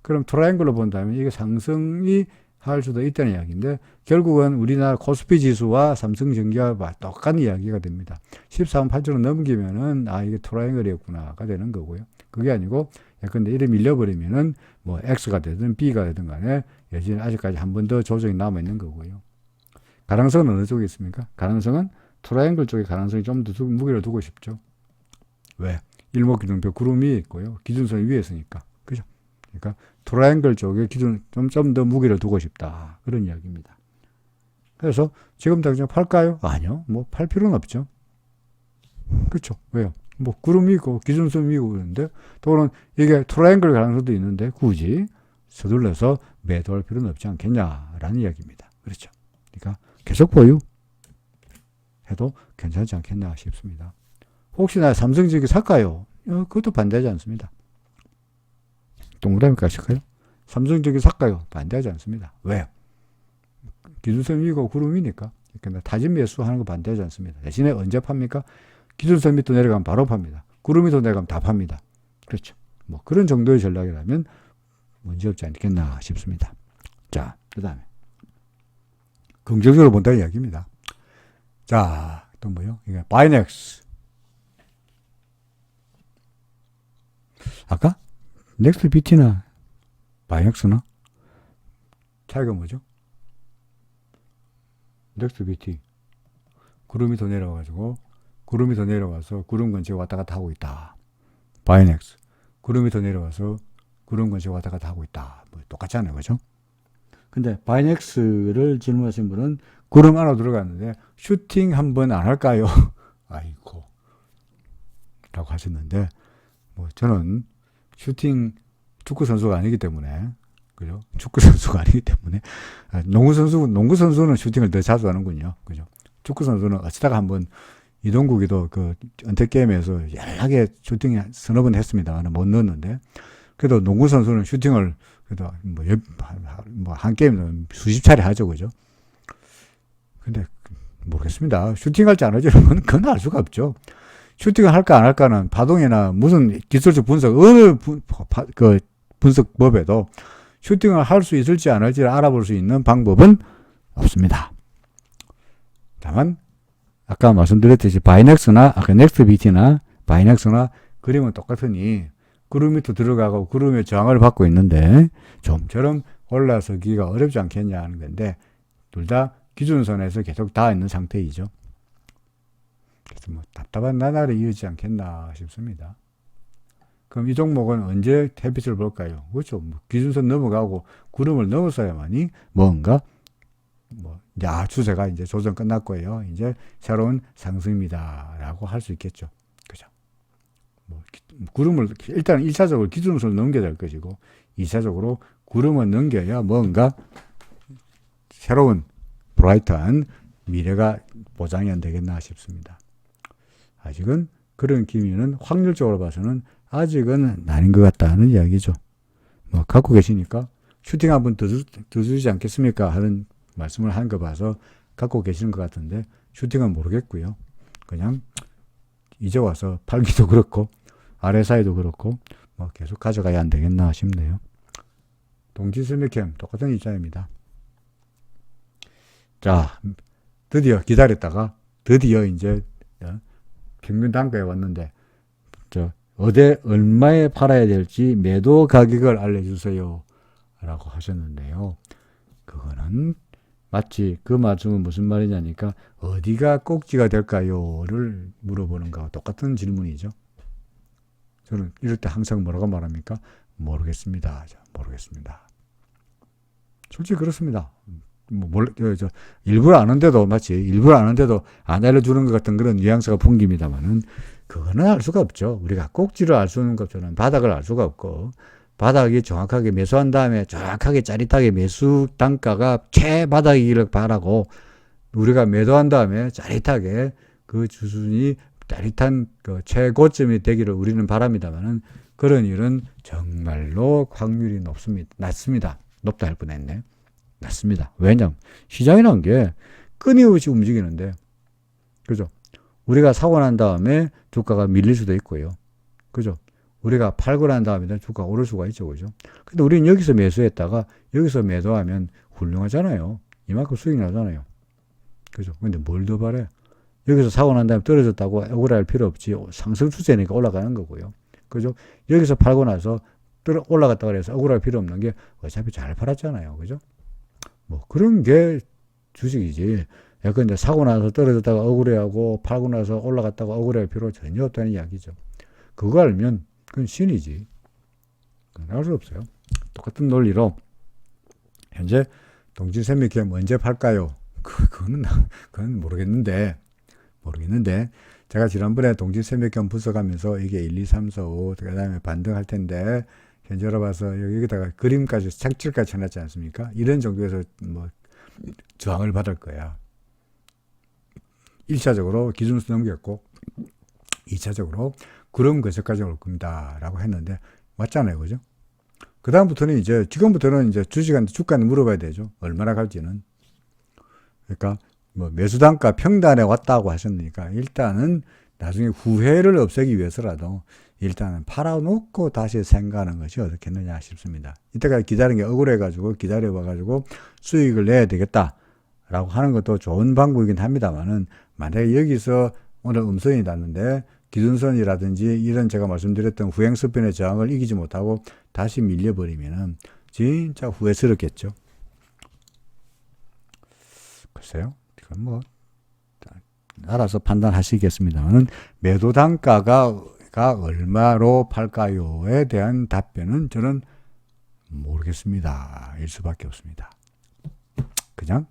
[SPEAKER 1] 그럼 트라이앵글로 본다면 이게 상승이 할 수도 있다는 이야기인데 결국은 우리나라 코스피 지수와 삼성전기와 똑같은 이야기가 됩니다. 14만 8천원 넘기면은 이게 트라이앵글이었구나가 되는 거고요. 그게 아니고 근데 이래 밀려버리면은 뭐 X가 되든 B가 되든 간에 여전히 아직까지 한 번 더 조정이 남아있는 거고요. 가능성은 어느 쪽에 있습니까? 가능성은 트라이앵글 쪽에 가능성이 좀 더 무게를 두고 싶죠. 왜? 일목기둥표 구름이 있고요. 기준선 위에 있으니까. 그죠? 그러니까 트라이앵글 쪽에 좀 더 무게를 두고 싶다. 그런 이야기입니다. 그래서 지금 당장 팔까요? 아니요. 뭐 팔 필요는 없죠. 그렇죠. 왜요? 뭐 구름이 있고 기준선이 있고 그러는데 또는 이게 트라이앵글 가능성도 있는데 굳이 서둘러서 매도할 필요는 없지 않겠냐라는 이야기입니다. 그렇죠. 그러니까 계속 보유. 해도 괜찮지 않겠나 싶습니다. 혹시나 삼성전기 살까요? 그것도 반대하지 않습니다. 동그라미까지 칠까요? 삼성전기 살까요? 반대하지 않습니다. 왜요? 기준선 위고 구름이니까. 그러니까 타진 매수하는 거 반대하지 않습니다. 대신에 언제 팝니까? 기준선 밑으로 내려가면 바로 팝니다. 구름 밑으로 내려가면 다 팝니다. 그렇죠. 뭐 그런 정도의 전략이라면 문제없지 않겠나 싶습니다. 자, 그 다음에 긍정적으로 본다는 이야기입니다. 자, 또 뭐요? 이게 바이넥스. 아까 넥스트 BT나 바이넥스나 차이가 뭐죠? 넥스트 BT 구름이 더 내려와가지고 구름이 더 내려와서 구름 근처에 왔다 갔다 하고 있다. 바이넥스 구름이 더 내려와서 구름 근처에 왔다 갔다 하고 있다. 뭐 똑같잖아요, 그죠? 근데 바이넥스를 질문하신 분은 구름 안으로 들어갔는데 슈팅 한번 안 할까요? 아이고 라고 하셨는데 뭐 저는 슈팅 축구 선수가 아니기 때문에 그죠? 축구 선수가 아니기 때문에 농구 선수는 슈팅을 더 자주 하는군요. 그죠? 축구 선수는 어쩌다가 한번 이동국이도 그 은퇴 게임에서 연락에 슈팅 서너 번 했습니다. 못 넣었는데 그래도 농구 선수는 슈팅을 그래도 뭐 한 게임은 수십 차례 하죠, 그죠? 근데 모르겠습니다. 슈팅할지 안 할지는 그건 알 수가 없죠. 슈팅을 할까 안 할까는 파동이나 무슨 기술적 분석 어느 그 분석법에도 슈팅을 할 수 있을지 안 할지를 알아볼 수 있는 방법은 없습니다. 다만 아까 말씀드렸듯이 바이넥스나 아까 넥스트 BT나 바이넥스나 그림은 똑같으니 구름 밑으로 들어가고 구름의 저항을 받고 있는데 좀처럼 올라서기가 어렵지 않겠냐 하는 건데 둘 다 기준선에서 계속 닿아 있는 상태이죠. 그래서 뭐 답답한 나날이 이어지지 않겠나 싶습니다. 그럼 이 종목은 언제 햇빛을 볼까요? 그렇죠. 뭐 기준선 넘어가고 구름을 넘어서야만이 뭔가 이제 추세가 이제 조정 끝났고요. 이제 새로운 상승입니다라고 할 수 있겠죠. 그죠? 뭐 구름을 일단 1차적으로 기준선을 넘겨야 될 것이고 2차적으로 구름을 넘겨야 뭔가 새로운 브라이트한 미래가 보장이 안 되겠나 싶습니다. 아직은 그런 기미는 확률적으로 봐서는 아직은 아닌 것 같다는 이야기죠. 뭐 갖고 계시니까 슈팅 한번 더 주지 않겠습니까? 하는 말씀을 한 거 봐서 갖고 계시는 것 같은데 슈팅은 모르겠고요. 그냥 이제 와서 팔기도 그렇고 RSI도 그렇고 뭐 계속 가져가야 안 되겠나 싶네요. 동지스미캠 똑같은 입장입니다. 자, 드디어 기다렸다가 드디어 이제 평균 단가에 왔는데 얼마에 팔아야 될지 매도 가격을 알려주세요 라고 하셨는데요. 그거는 마치 그 말씀은 무슨 말이냐니까 어디가 꼭지가 될까요?를 물어보는 거와 똑같은 질문이죠. 저는 이럴 때 항상 뭐라고 말합니까? 모르겠습니다. 모르겠습니다. 솔직히 그렇습니다. 일부러 아는데도 마치 일부러 아는데도 안 알려주는 것 같은 그런 뉘앙스가 풍깁니다만은 그거는 알 수가 없죠. 우리가 꼭지를 알 수 있는 것처럼 바닥을 알 수가 없고 바닥이 정확하게 매수한 다음에 정확하게 짜릿하게 매수 단가가 최바닥이기를 바라고 우리가 매도한 다음에 짜릿하게 그 수준이 짜릿한 그 최고점이 되기를 우리는 바랍니다만은 그런 일은 정말로 확률이 낮습니다. 높다 할 뻔했네. 낮습니다. 왜냐면 시장이라는 게 끊임없이 움직이는데 그죠? 우리가 사고 난 다음에 주가가 밀릴 수도 있고요. 그죠? 우리가 팔고 난 다음에 주가가 오를 수가 있죠. 그죠? 근데 우리는 여기서 매수했다가 여기서 매도하면 훌륭하잖아요. 이만큼 수익 나잖아요. 그죠? 근데 뭘 더 바래? 여기서 사고 난 다음에 떨어졌다고 억울할 필요 없지. 상승 추세니까 올라가는 거고요. 그죠? 여기서 팔고 나서 올라갔다고 해서 억울할 필요 없는 게 어차피 잘 팔았잖아요. 그죠? 뭐 그런 게 주식이지. 근데 사고 나서 떨어졌다가 억울해하고 팔고 나서 올라갔다가 억울할 필요 전혀 없다는 이야기죠. 그거 알면 그건 신이지. 그건 알 수 없어요. 똑같은 논리로 현재 동지세미캠 언제 팔까요? 그건 모르겠는데 제가 지난번에 동지세미캠 분석하면서 이게 1, 2, 3, 4, 5 그다음에 반등할 텐데 현재로 봐서 여기다가 그림까지 색칠까지 해놨지 않습니까? 이런 정도에서 뭐 저항을 받을 거야. 1차적으로 기준선 넘겼고 2차적으로 구름 근처까지 올 겁니다 라고 했는데 맞잖아요, 그죠? 그 다음부터는 이제 지금부터는 이제 주식한테 주가는 물어봐야 되죠. 얼마나 갈지는. 그러니까 뭐 매수단가 평단에 왔다고 하셨으니까 일단은 나중에 후회를 없애기 위해서라도 일단은 팔아놓고 다시 생각하는 것이 어떻겠느냐 싶습니다. 이때까지 기다린 게 억울해가지고 기다려봐가지고 수익을 내야 되겠다라고 하는 것도 좋은 방법이긴 합니다만은 만약에 여기서 오늘 음선이 났는데 기준선이라든지 이런 제가 말씀드렸던 후행스핀의 저항을 이기지 못하고 다시 밀려버리면은 진짜 후회스럽겠죠. 글쎄요. 이건 뭐 알아서 판단하시겠습니다만은 매도 단가가 얼마로 팔까요에 대한 답변은 저는 모르겠습니다. 일 수밖에 없습니다. 그냥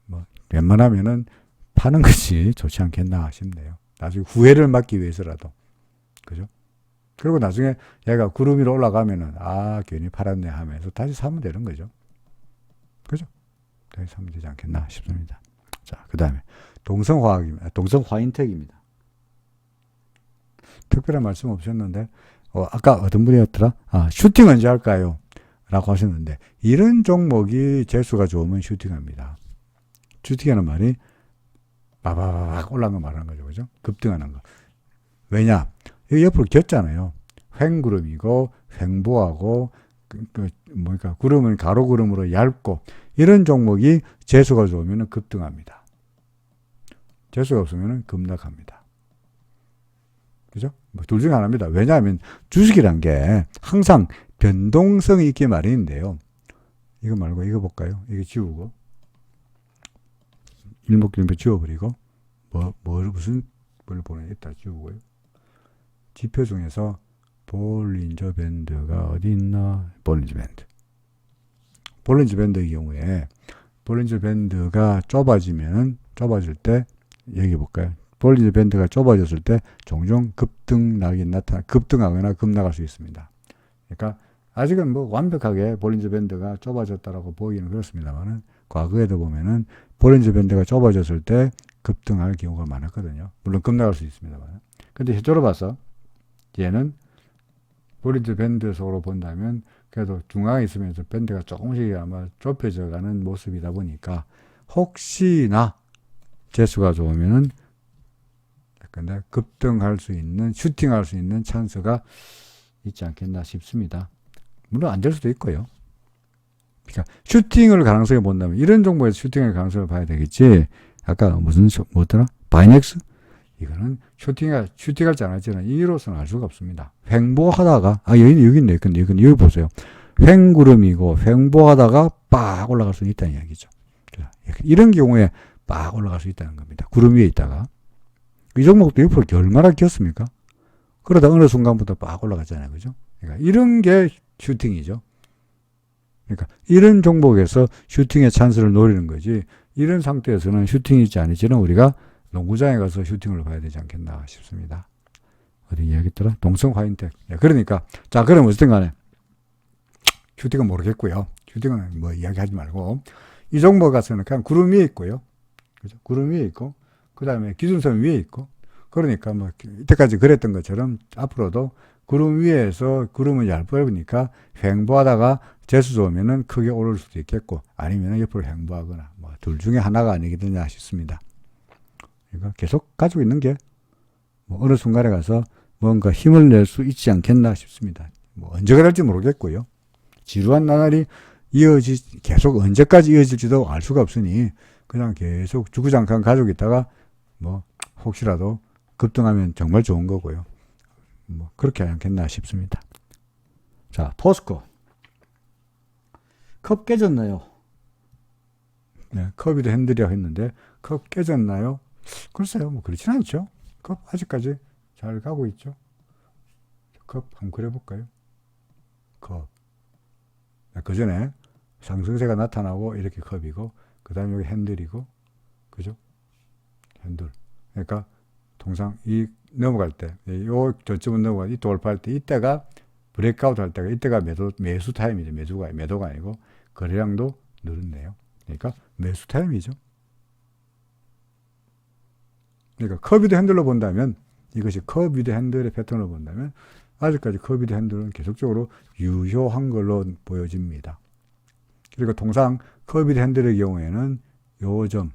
[SPEAKER 1] 뭐 웬만하면은 파는 것이 좋지 않겠나 싶네요. 나중에 후회를 막기 위해서라도. 그죠? 그리고 나중에 얘가 구름 위로 올라가면은 괜히 팔았네 하면서 다시 사면 되는 거죠. 그죠? 다시 사면 되지 않겠나 싶습니다. 자, 그 다음에 동성화인텍입니다. 특별한 말씀 없으셨는데 아까 어떤 분이었더라? 슈팅 언제 할까요? 라고 하셨는데 이런 종목이 재수가 좋으면 슈팅합니다. 슈팅하는 말이 바바박 올라간 거 말하는 거죠. 그죠? 급등하는 거. 왜냐? 여기 옆으로 겼잖아요. 횡구름이고 횡보하고 뭐니까 구름은 가로 구름으로 얇고 이런 종목이 재수가 좋으면 급등합니다. 재수가 없으면 급락합니다. 그죠? 둘 중에 하나입니다. 왜냐하면 주식이란 게 항상 변동성이 있게 마련인데요. 이거 말고 이거 볼까요? 이거 지우고 일목균표 지워버리고 무슨 뭘 보내 있다 지우고요. 지표 중에서 볼린저 밴드가 어디 있나? 볼린저 밴드. 볼린저 밴드의 경우에 볼린저 밴드가 좁아질 때 여기 볼까요? 볼린저 밴드가 좁아졌을 때 종종 급등하거나 급락할 수 있습니다. 그러니까 아직은 뭐 완벽하게 볼린저 밴드가 좁아졌다라고 보기는 그렇습니다만은 과거에도 보면은 볼린저 밴드가 좁아졌을 때 급등할 경우가 많았거든요. 물론 급락할 수 있습니다만. 근데 실제로 봐서 얘는 볼린저 밴드 속으로 본다면 그래도 중앙에 있으면서 밴드가 조금씩 아마 좁혀져 가는 모습이다 보니까 혹시나 재수가 좋으면은 근데 급등할 수 있는, 슈팅할 수 있는 찬스가 있지 않겠나 싶습니다. 물론 안 될 수도 있고요. 그러니까 슈팅을 가능성이 본다면 이런 종목에서 슈팅의 가능성을 봐야 되겠지. 아까 뭐더라? 바이넥스? 이거는 슈팅할지 안 할지는 이로서는 알 수가 없습니다. 횡보하다가 여기 있네. 근데 여기 보세요. 횡구름이고 횡보하다가 빡 올라갈 수 있다는 이야기죠. 이런 경우에 빡 올라갈 수 있다는 겁니다. 구름 위에 있다가. 이 종목도 옆으로 얼마나 겼습니까? 그러다 어느 순간부터 빡 올라갔잖아요. 그죠? 그러니까 이런 게 슈팅이죠. 그러니까 이런 종목에서 슈팅의 찬스를 노리는 거지, 이런 상태에서는 슈팅이지 아니지는 우리가 농구장에 가서 슈팅을 봐야 되지 않겠나 싶습니다. 어디 이야기했더라? 동성화인텍. 그러니까, 자, 그럼 어쨌든 간에, 슈팅은 모르겠고요. 슈팅은 뭐 이야기하지 말고, 이 종목 가서는 그냥 구름 위에 있고요. 그죠? 구름 위에 있고, 그 다음에 기준선 위에 있고, 그러니까 뭐, 이때까지 그랬던 것처럼 앞으로도 구름 위에서 구름은 얇으니까 횡보하다가 재수 좋으면은 크게 오를 수도 있겠고, 아니면 옆으로 횡보하거나, 뭐, 둘 중에 하나가 아니겠느냐 싶습니다. 그러니까 계속 가지고 있는 게, 뭐, 어느 순간에 가서 뭔가 힘을 낼 수 있지 않겠나 싶습니다. 뭐, 언제 그럴지 모르겠고요. 지루한 나날이 계속 언제까지 이어질지도 알 수가 없으니, 그냥 계속 주구장창 가지고 있다가, 뭐, 혹시라도 급등하면 정말 좋은 거고요. 뭐, 그렇게 하지 않겠나 싶습니다. 자, 포스코. 컵 깨졌나요? 네, 컵이도 핸들이라고 했는데, 컵 깨졌나요? 글쎄요, 뭐, 그렇진 않죠. 컵 아직까지 잘 가고 있죠. 컵 한번 그려볼까요? 컵. 그 전에 상승세가 나타나고, 이렇게 컵이고, 그 다음에 여기 핸들이고, 그죠? 핸들. 그러니까, 통상 넘어갈 때, 요 저점은 넘어갈 때, 이 돌파할 때, 이때가 브레이크아웃 할 때가, 이때가 매수 타임이죠. 매도가 아니고, 거래량도 늘었네요. 그러니까 매수 타임이죠. 그러니까 커비드 핸들로 본다면, 이것이 커비드 핸들의 패턴을 본다면 아직까지 커비드 핸들은 계속적으로 유효한 걸로 보여집니다. 그리고 통상 커비드 핸들의 경우에는 요점,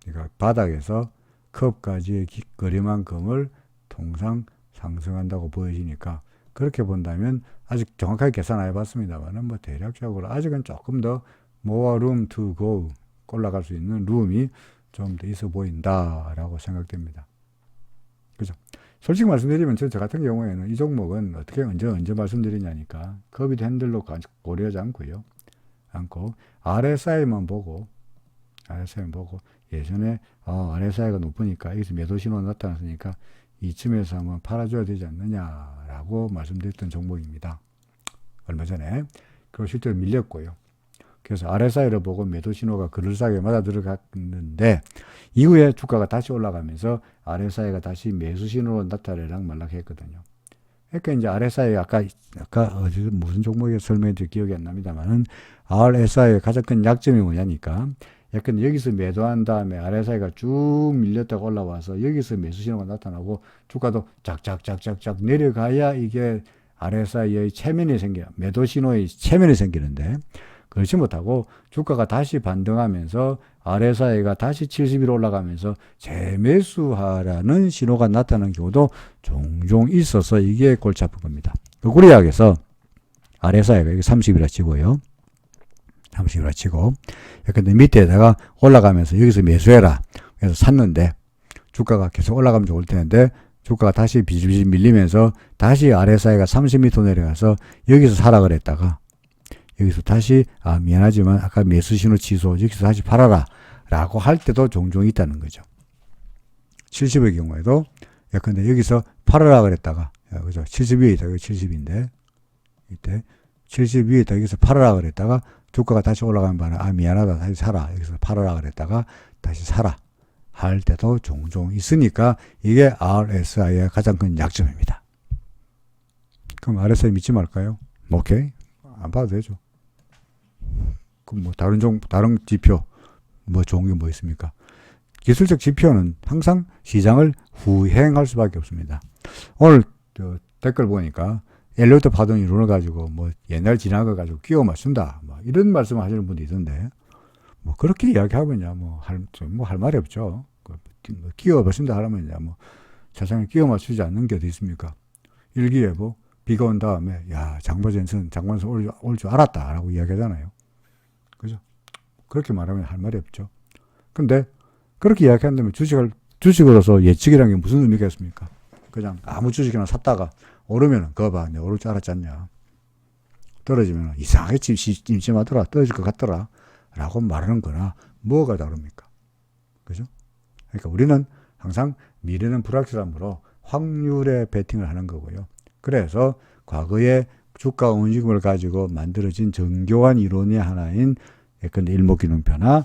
[SPEAKER 1] 그러니까 바닥에서 컵까지의 거리만큼을 통상 상승한다고 보여지니까, 그렇게 본다면 아직 정확하게 계산 안 해봤습니다만 뭐 대략적으로 아직은 조금 더 more room to go, 올라갈 수 있는 룸이 좀 더 있어 보인다라고 생각됩니다. 그죠? 솔직히 말씀드리면 저 같은 경우에는 이 종목은 어떻게 언제 말씀드리냐니까 커비드 핸들로 고려하지 않고 RSI만 보고 예전에 RSI가 높으니까 여기서 매도 신호가 나타났으니까 이쯤에서 한번 팔아줘야 되지 않느냐라고 말씀드렸던 종목입니다. 얼마 전에. 그리고 실제로 밀렸고요. 그래서 RSI를 보고 매도 신호가 그럴싸하게 맞아 들어갔는데, 이후에 주가가 다시 올라가면서 RSI가 다시 매수 신호로 나타내랑 말락했거든요. 그러니까 이제 RSI 아까 어디 무슨 종목에 설명했는지 기억이 안 납니다만은, RSI의 가장 큰 약점이 뭐냐니까, 약간 여기서 매도한 다음에 RSI가 쭉 밀렸다가 올라와서 여기서 매수 신호가 나타나고 주가도 쫙쫙쫙쫙쫙 내려가야 이게 RSI의 체면이 매도 신호의 체면이 생기는데, 그렇지 못하고 주가가 다시 반등하면서 RSI가 다시 70일 올라가면서 재매수하라는 신호가 나타나는 경우도 종종 있어서 이게 골치 아픈 겁니다. 거꾸리약에서 RSI가 여기 30이라 치고요. 30이라 치고, 근데 밑에다가 올라가면서 여기서 매수해라. 그래서 샀는데 주가가 계속 올라가면 좋을 텐데 주가가 다시 비실비실 밀리면서 다시 RSI가 30m 내려가서 여기서 사라 그랬다가 여기서 다시 미안하지만 아까 매수 신호 취소, 여기서 다시 팔아라 라고 할 때도 종종 있다는 거죠. 70의 경우에도 근데 여기서 팔아라 그랬다가, 그죠? 70위에 있다. 여기 70인데 이때 70위에 있다. 여기서 팔아라 그랬다가 주가가 다시 올라가면 미안하다, 다시 사라. 여기서 팔아라 그랬다가 다시 사라 할 때도 종종 있으니까 이게 RSI의 가장 큰 약점입니다. 그럼 RSI 믿지 말까요? 오케이. 안 봐도 되죠. 그럼 뭐 다른 지표 좋은 게 뭐 있습니까? 기술적 지표는 항상 시장을 후행할 수밖에 없습니다. 오늘 댓글 보니까 엘리어트 파동 이론을 가지고 옛날 지난 거 가지고 끼워 맞춘다, 이런 말씀을 하시는 분도 있던데, 그렇게 이야기하면야 할 말이 없죠. 끼워 맞춘다 하려면야 세상에 끼워 맞추지 않는 게 어디 있습니까? 일기예보 비가 온 다음에 장관선 올 줄 알았다라고 이야기하잖아요. 그죠? 그렇게 말하면 할 말이 없죠. 근데 그렇게 이야기한다면 주식으로서 예측이라는 게 무슨 의미가 있습니까? 그냥 아무 주식이나 샀다가 오르면 그거 봐, 내가 오를 줄 알았지 않냐. 떨어지면 이상하게 찜찜하더라, 떨어질 것 같더라 라고 말하는 거나 뭐가 다릅니까? 그죠? 그러니까 우리는 항상 미래는 불확실함으로 확률에 베팅을 하는 거고요. 그래서 과거에 주가 움직임을 가지고 만들어진 정교한 이론의 하나인 일목균형표나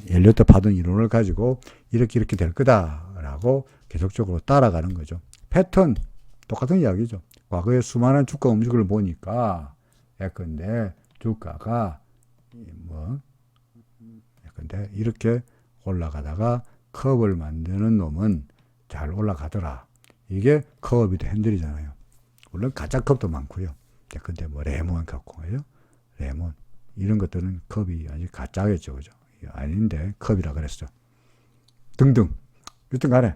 [SPEAKER 1] 엘리어트 파동 이론을 가지고 이렇게 될 거다라고 계속적으로 따라가는 거죠. 패턴 똑같은 이야기죠. 과거에 수많은 주가 움직임을 보니까 예컨대 주가가 예컨대 이렇게 올라가다가 컵을 만드는 놈은 잘 올라가더라. 이게 커비드 핸들이잖아요. 물론 가짜 컵도 많고요. 근데 레몬 갖고요. 레몬 이런 것들은 컵이 아직 가짜겠죠, 그죠? 아닌데 컵이라 그랬어. 등등. 여튼 간에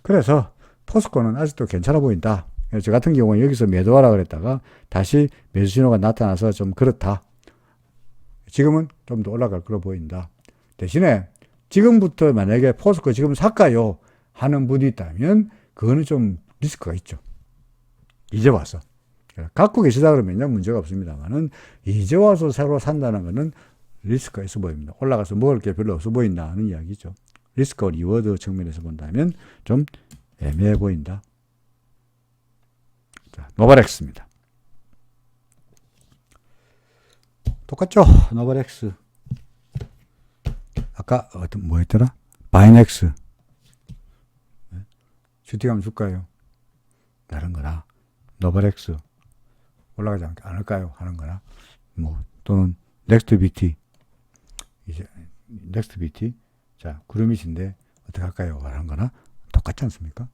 [SPEAKER 1] 그래서 포스코는 아직도 괜찮아 보인다. 저 같은 경우는 여기서 매도하라 그랬다가 다시 매수 신호가 나타나서 좀 그렇다. 지금은 좀 더 올라갈 거로 보인다. 대신에 지금부터 만약에 포스코 지금 살까요? 하는 분이 있다면 그거는 좀 리스크가 있죠. 이제 와서. 갖고 계시다 그러면요, 문제가 없습니다만은, 이제 와서 새로 산다는 거는 리스크가 있어 보입니다. 올라가서 먹을 게 별로 없어 보인다는 이야기죠. 리스크와 리워드 측면에서 본다면 좀 애매해 보인다. 자, 노바렉스입니다. 똑같죠? 노바렉스. 아까 뭐였더라? 바이넥스. 슈팅하면 줄까요? 다른 거나. 노바렉스. 올라가지 않을까요? 하는 거나. 또는 넥스트 BT. 이제 넥스트 BT. 자, 구름이신데 어떻게 할까요? 하는 거나. 똑같지 않습니까?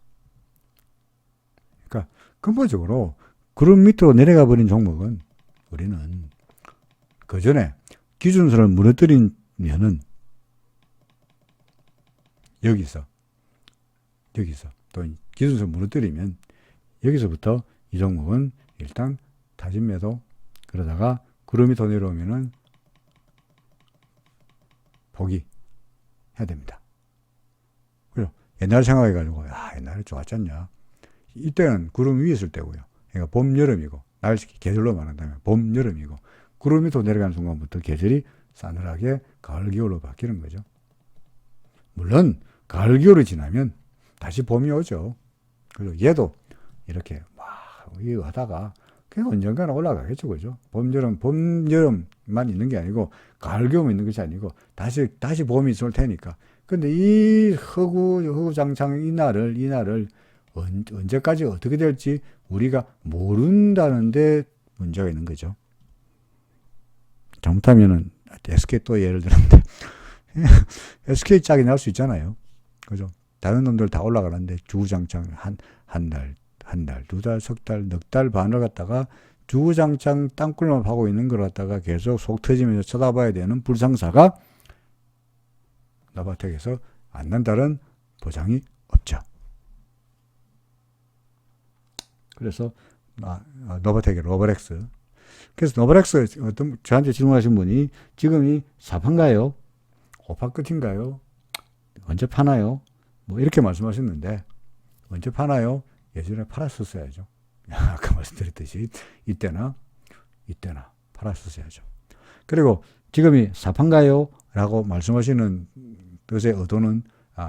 [SPEAKER 1] 그러니까 근본적으로 구름 밑으로 내려가 버린 종목은 우리는 그 전에 기준선을 무너뜨리면은 여기서 또 기준선을 무너뜨리면 여기서부터 이 종목은 일단 타진 매도, 그러다가 구름이 더 내려오면은 포기해야 됩니다. 그죠? 옛날 생각해가지고, 옛날에 좋았지 않냐. 이때는 구름 위에 있을 때고요. 그러니까 봄, 여름이고, 날씨, 계절로 말한다면 봄, 여름이고, 구름이 더 내려가는 순간부터 계절이 싸늘하게 가을, 겨울로 바뀌는 거죠. 물론, 가을, 겨울이 지나면 다시 봄이 오죠. 그리고 얘도 이렇게 막 하다가 그냥 언젠가는 올라가겠죠, 그죠? 봄, 여름만 있는 게 아니고, 가을, 겨울만 있는 것이 아니고, 다시 봄이 있을 테니까. 근데 이 허구장창 이날을 언제까지 어떻게 될지 우리가 모른다는데 문제가 있는 거죠. 잘못하면은, SK 또 예를 들었는데, SK 짝이 날 수 있잖아요. 그죠? 다른 놈들 다 올라가는데, 주구장창 한 달, 두 달, 석 달, 넉 달 반을 갖다가 주구장창 땅굴만 파고 있는 걸 갖다가 계속 속 터지면서 쳐다봐야 되는 불상사가 노바텍에서 안 난다는 보장이 없죠. 그래서 노바텍의 로버렉스. 그래서 노바렉스 어떤 저한테 질문하신 분이 지금이 사판가요? 오파 끝인가요? 언제 파나요? 뭐 이렇게 말씀하셨는데 언제 파나요? 예전에 팔았었어야죠. 아까 말씀드렸듯이 이때나 팔았었어야죠. 그리고 지금이 사판가요? 라고 말씀하시는 뜻의 의도는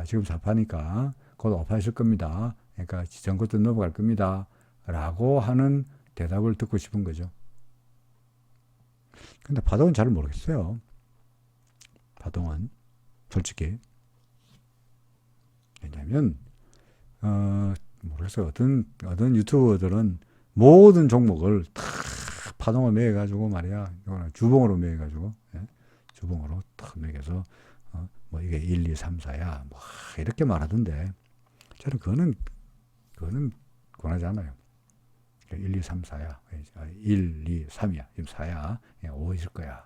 [SPEAKER 1] 지금 사파니까 곧 오파했을 겁니다. 그러니까 지정고점 넘어갈 겁니다. 라고 하는 대답을 듣고 싶은 거죠. 근데 파동은 잘 모르겠어요. 파동은 솔직히 왜냐하면 모르겠어요. 어떤 유튜버들은 모든 종목을 다 파동을 매겨가지고 말이야. 이거는 주봉으로 매겨가지고, 주봉으로 탁 매겨서, 뭐 이게 1, 2, 3, 4야. 뭐, 이렇게 말하던데. 저는 그거는 권하지 않아요. 1, 2, 3, 4야. 1, 2, 3이야. 지금 4야. 5 있을 거야.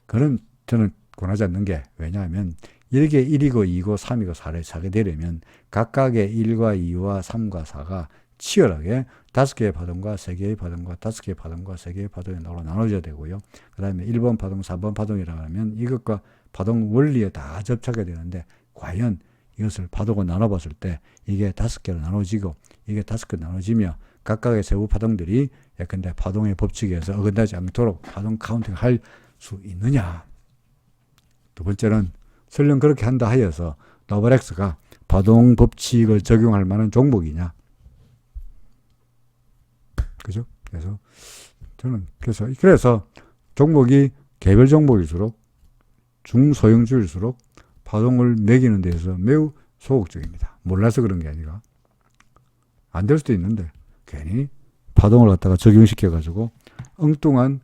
[SPEAKER 1] 그는 저는 권하지 않는 게, 왜냐하면, 이렇게 1이고 2고 3이고 4를 사게 되려면 각각의 1과 2와 3과 4가 치열하게 5개의 파동과 3개의 파동과 5개의 파동과 3개의 파동이 나눠져야 되고요. 그 다음에 1번 파동, 3번 파동이라고 하면 이것과 파동 원리에 다 접착해야 되는데 과연 이것을 파동을 나눠봤을 때 이게 5개로 나눠지고 이게 5개 나눠지며 각각의 세부 파동들이 예컨대 파동의 법칙에서 어긋나지 않도록 파동 카운팅을 할 수 있느냐. 두 번째는 설령 그렇게 한다 하여서 노바렉스가 파동 법칙을 적용할 만한 종목이냐. 그죠? 그래서 저는 그래서 종목이 개별 종목일수록 중소형주일수록 파동을 매기는 데서 매우 소극적입니다. 몰라서 그런 게 아니라 안 될 수도 있는데 괜히 파동을 갖다가 적용시켜 가지고 엉뚱한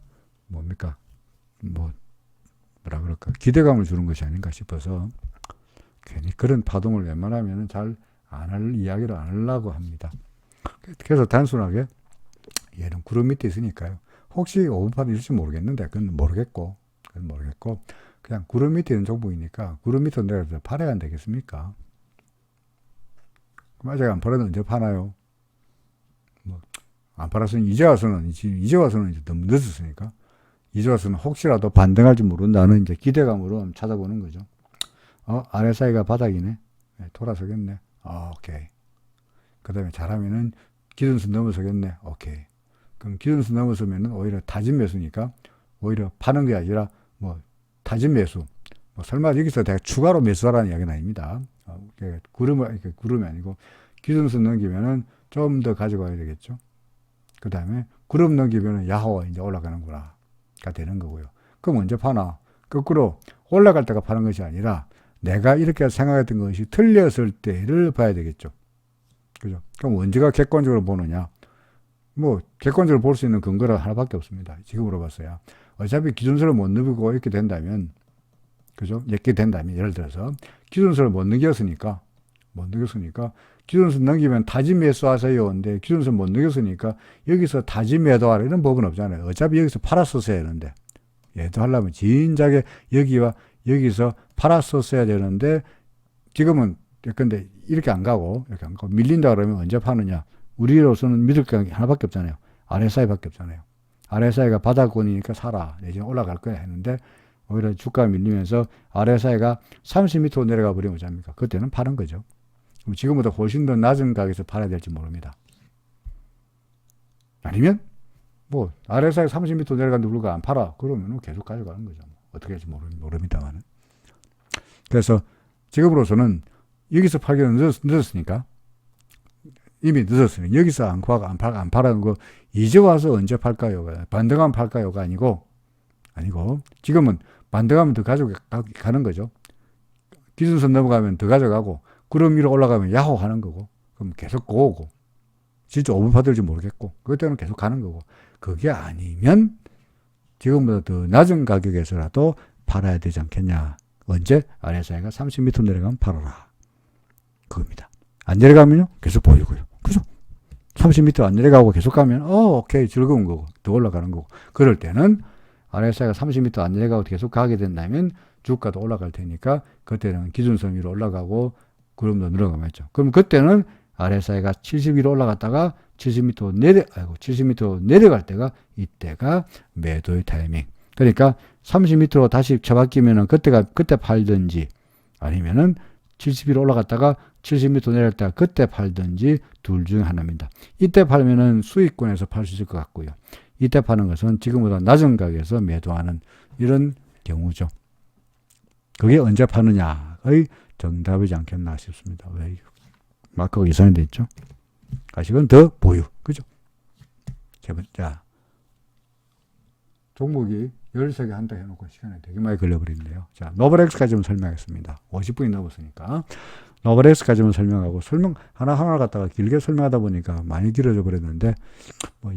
[SPEAKER 1] 뭐라 그럴까 기대감을 주는 것이 아닌가 싶어서 괜히 그런 파동을 웬만하면 잘 안 할 이야기를 안 하려고 합니다. 그래서 단순하게 얘는 구름 밑에 있으니까요. 혹시 오버파도 있을지 모르겠는데 그건 모르겠고 그냥 구름 밑에 있는 종목이니까 구름 밑으로 내려서 팔아야 안 되겠습니까? 그럼 아직 안 팔았는데 언제 파나요? 뭐 안 팔았으니 이제 와서는 이제 너무 늦었으니까 이제 와서는 혹시라도 반등할지 모른다는 이제 기대감으로 찾아보는 거죠. RSI가 바닥이네. 돌아서겠네. 오케이. 그 다음에 잘하면은 기준선 넘어서겠네. 오케이. 그럼 기준선 넘어서면은 오히려 타진 매수니까 오히려 파는 게 아니라 뭐 타진 매수. 뭐 설마 여기서 내가 추가로 매수하라는 이야기는 아닙니다. 구름이 아니고 기준선 넘기면은 좀 더 가져가야 되겠죠. 그 다음에 구름 넘기면은 야호 이제 올라가는구나. 가 되는 거고요. 그럼 언제 파나? 거꾸로 올라갈 때가 파는 것이 아니라 내가 이렇게 생각했던 것이 틀렸을 때를 봐야 되겠죠. 그죠? 그럼 언제가 객관적으로 보느냐? 뭐 객관적으로 볼 수 있는 근거는 하나밖에 없습니다. 지금으로 봤어야. 어차피 기준선을 못 넘기고 이렇게 된다면, 그죠? 예를 들어서 기준선을 못 넘겼으니까 못 넘겼으니까 기준선 넘기면 타지 매수하세요인데 기준선 못 넘겼으니까 여기서 타지 매도하라 이런 법은 없잖아요. 어차피 여기서 팔았었어야 하는데 매도하려면 진작에 여기와 여기서 팔았었어야 되는데 지금은 근데 이렇게 안 가고 밀린다 그러면 언제 파느냐? 우리로서는 믿을 게 하나밖에 없잖아요. RSI밖에 없잖아요. RSI가 바닥권이니까 사라. 내지는 올라갈 거야 했는데 오히려 주가가 밀리면서 RSI가 30m 내려가 버리면 어쩝니까? 그때는 파는 거죠. 그럼 지금보다 훨씬 더 낮은 가격에서 팔아야 될지 모릅니다. 아니면 뭐 RSI가 30m 내려갔는데 우리가 안 팔아. 그러면 계속 가져가는 거죠. 어떻게 할지 모릅니다만. 그래서 지금으로서는 여기서 팔기는 늦었으니까 이미 늦었으니 여기서 안 팔아는 거 이제 와서 언제 팔까요? 반등하면 팔까요가 아니고 지금은 반등하면 더 가져가는 거죠. 기준선 넘어가면 더 가져가고 구름 위로 올라가면 야호 하는 거고 그럼 계속 고오고 진짜 오버파될지 모르겠고 그때는 계속 가는 거고 그게 아니면 지금보다 더 낮은 가격에서라도 팔아야 되지 않겠냐. 언제? RSI가 30m 내려가면 팔아라. 그겁니다. 안 내려가면요? 계속 보이고요. 그죠? 30m 안 내려가고 계속 가면, 오케이. 즐거운 거고. 더 올라가는 거고. 그럴 때는 RSI가 30m 안 내려가고 계속 가게 된다면 주가도 올라갈 테니까 그때는 기준선 위로 올라가고 구름도 늘어가겠죠. 그럼 그때는 RSI가 70 위로 올라갔다가 70m 내려갈 때가 이때가 매도의 타이밍. 그러니까 30m로 다시 쳐바뀌면은 그때 팔든지 아니면은 70위로 올라갔다가 70m 내려갈 때가 그때 팔든지 둘 중 하나입니다. 이때 팔면은 수익권에서 팔 수 있을 것 같고요. 이때 파는 것은 지금보다 낮은 가격에서 매도하는 이런 경우죠. 그게 언제 파느냐의 정답이지 않겠나 싶습니다. 왜 마크가 이상이 돼 있죠? 가식은 더 보유. 그죠? 자, 종목이 13개 한다 해놓고 시간이 되게 많이 걸려버리는데요. 자, 노블엑스까지만 설명하겠습니다. 50분이 넘었으니까. 노블엑스까지만 설명하고, 하나하나 갖다가 길게 설명하다 보니까 많이 길어져 버렸는데,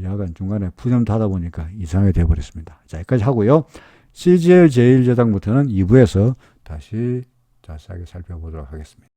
[SPEAKER 1] 약간 중간에 푸념도 하다 보니까 이상하게 되어버렸습니다. 자, 여기까지 하고요. CGL 제1저당부터는 2부에서 다시 자세하게 살펴보도록 하겠습니다.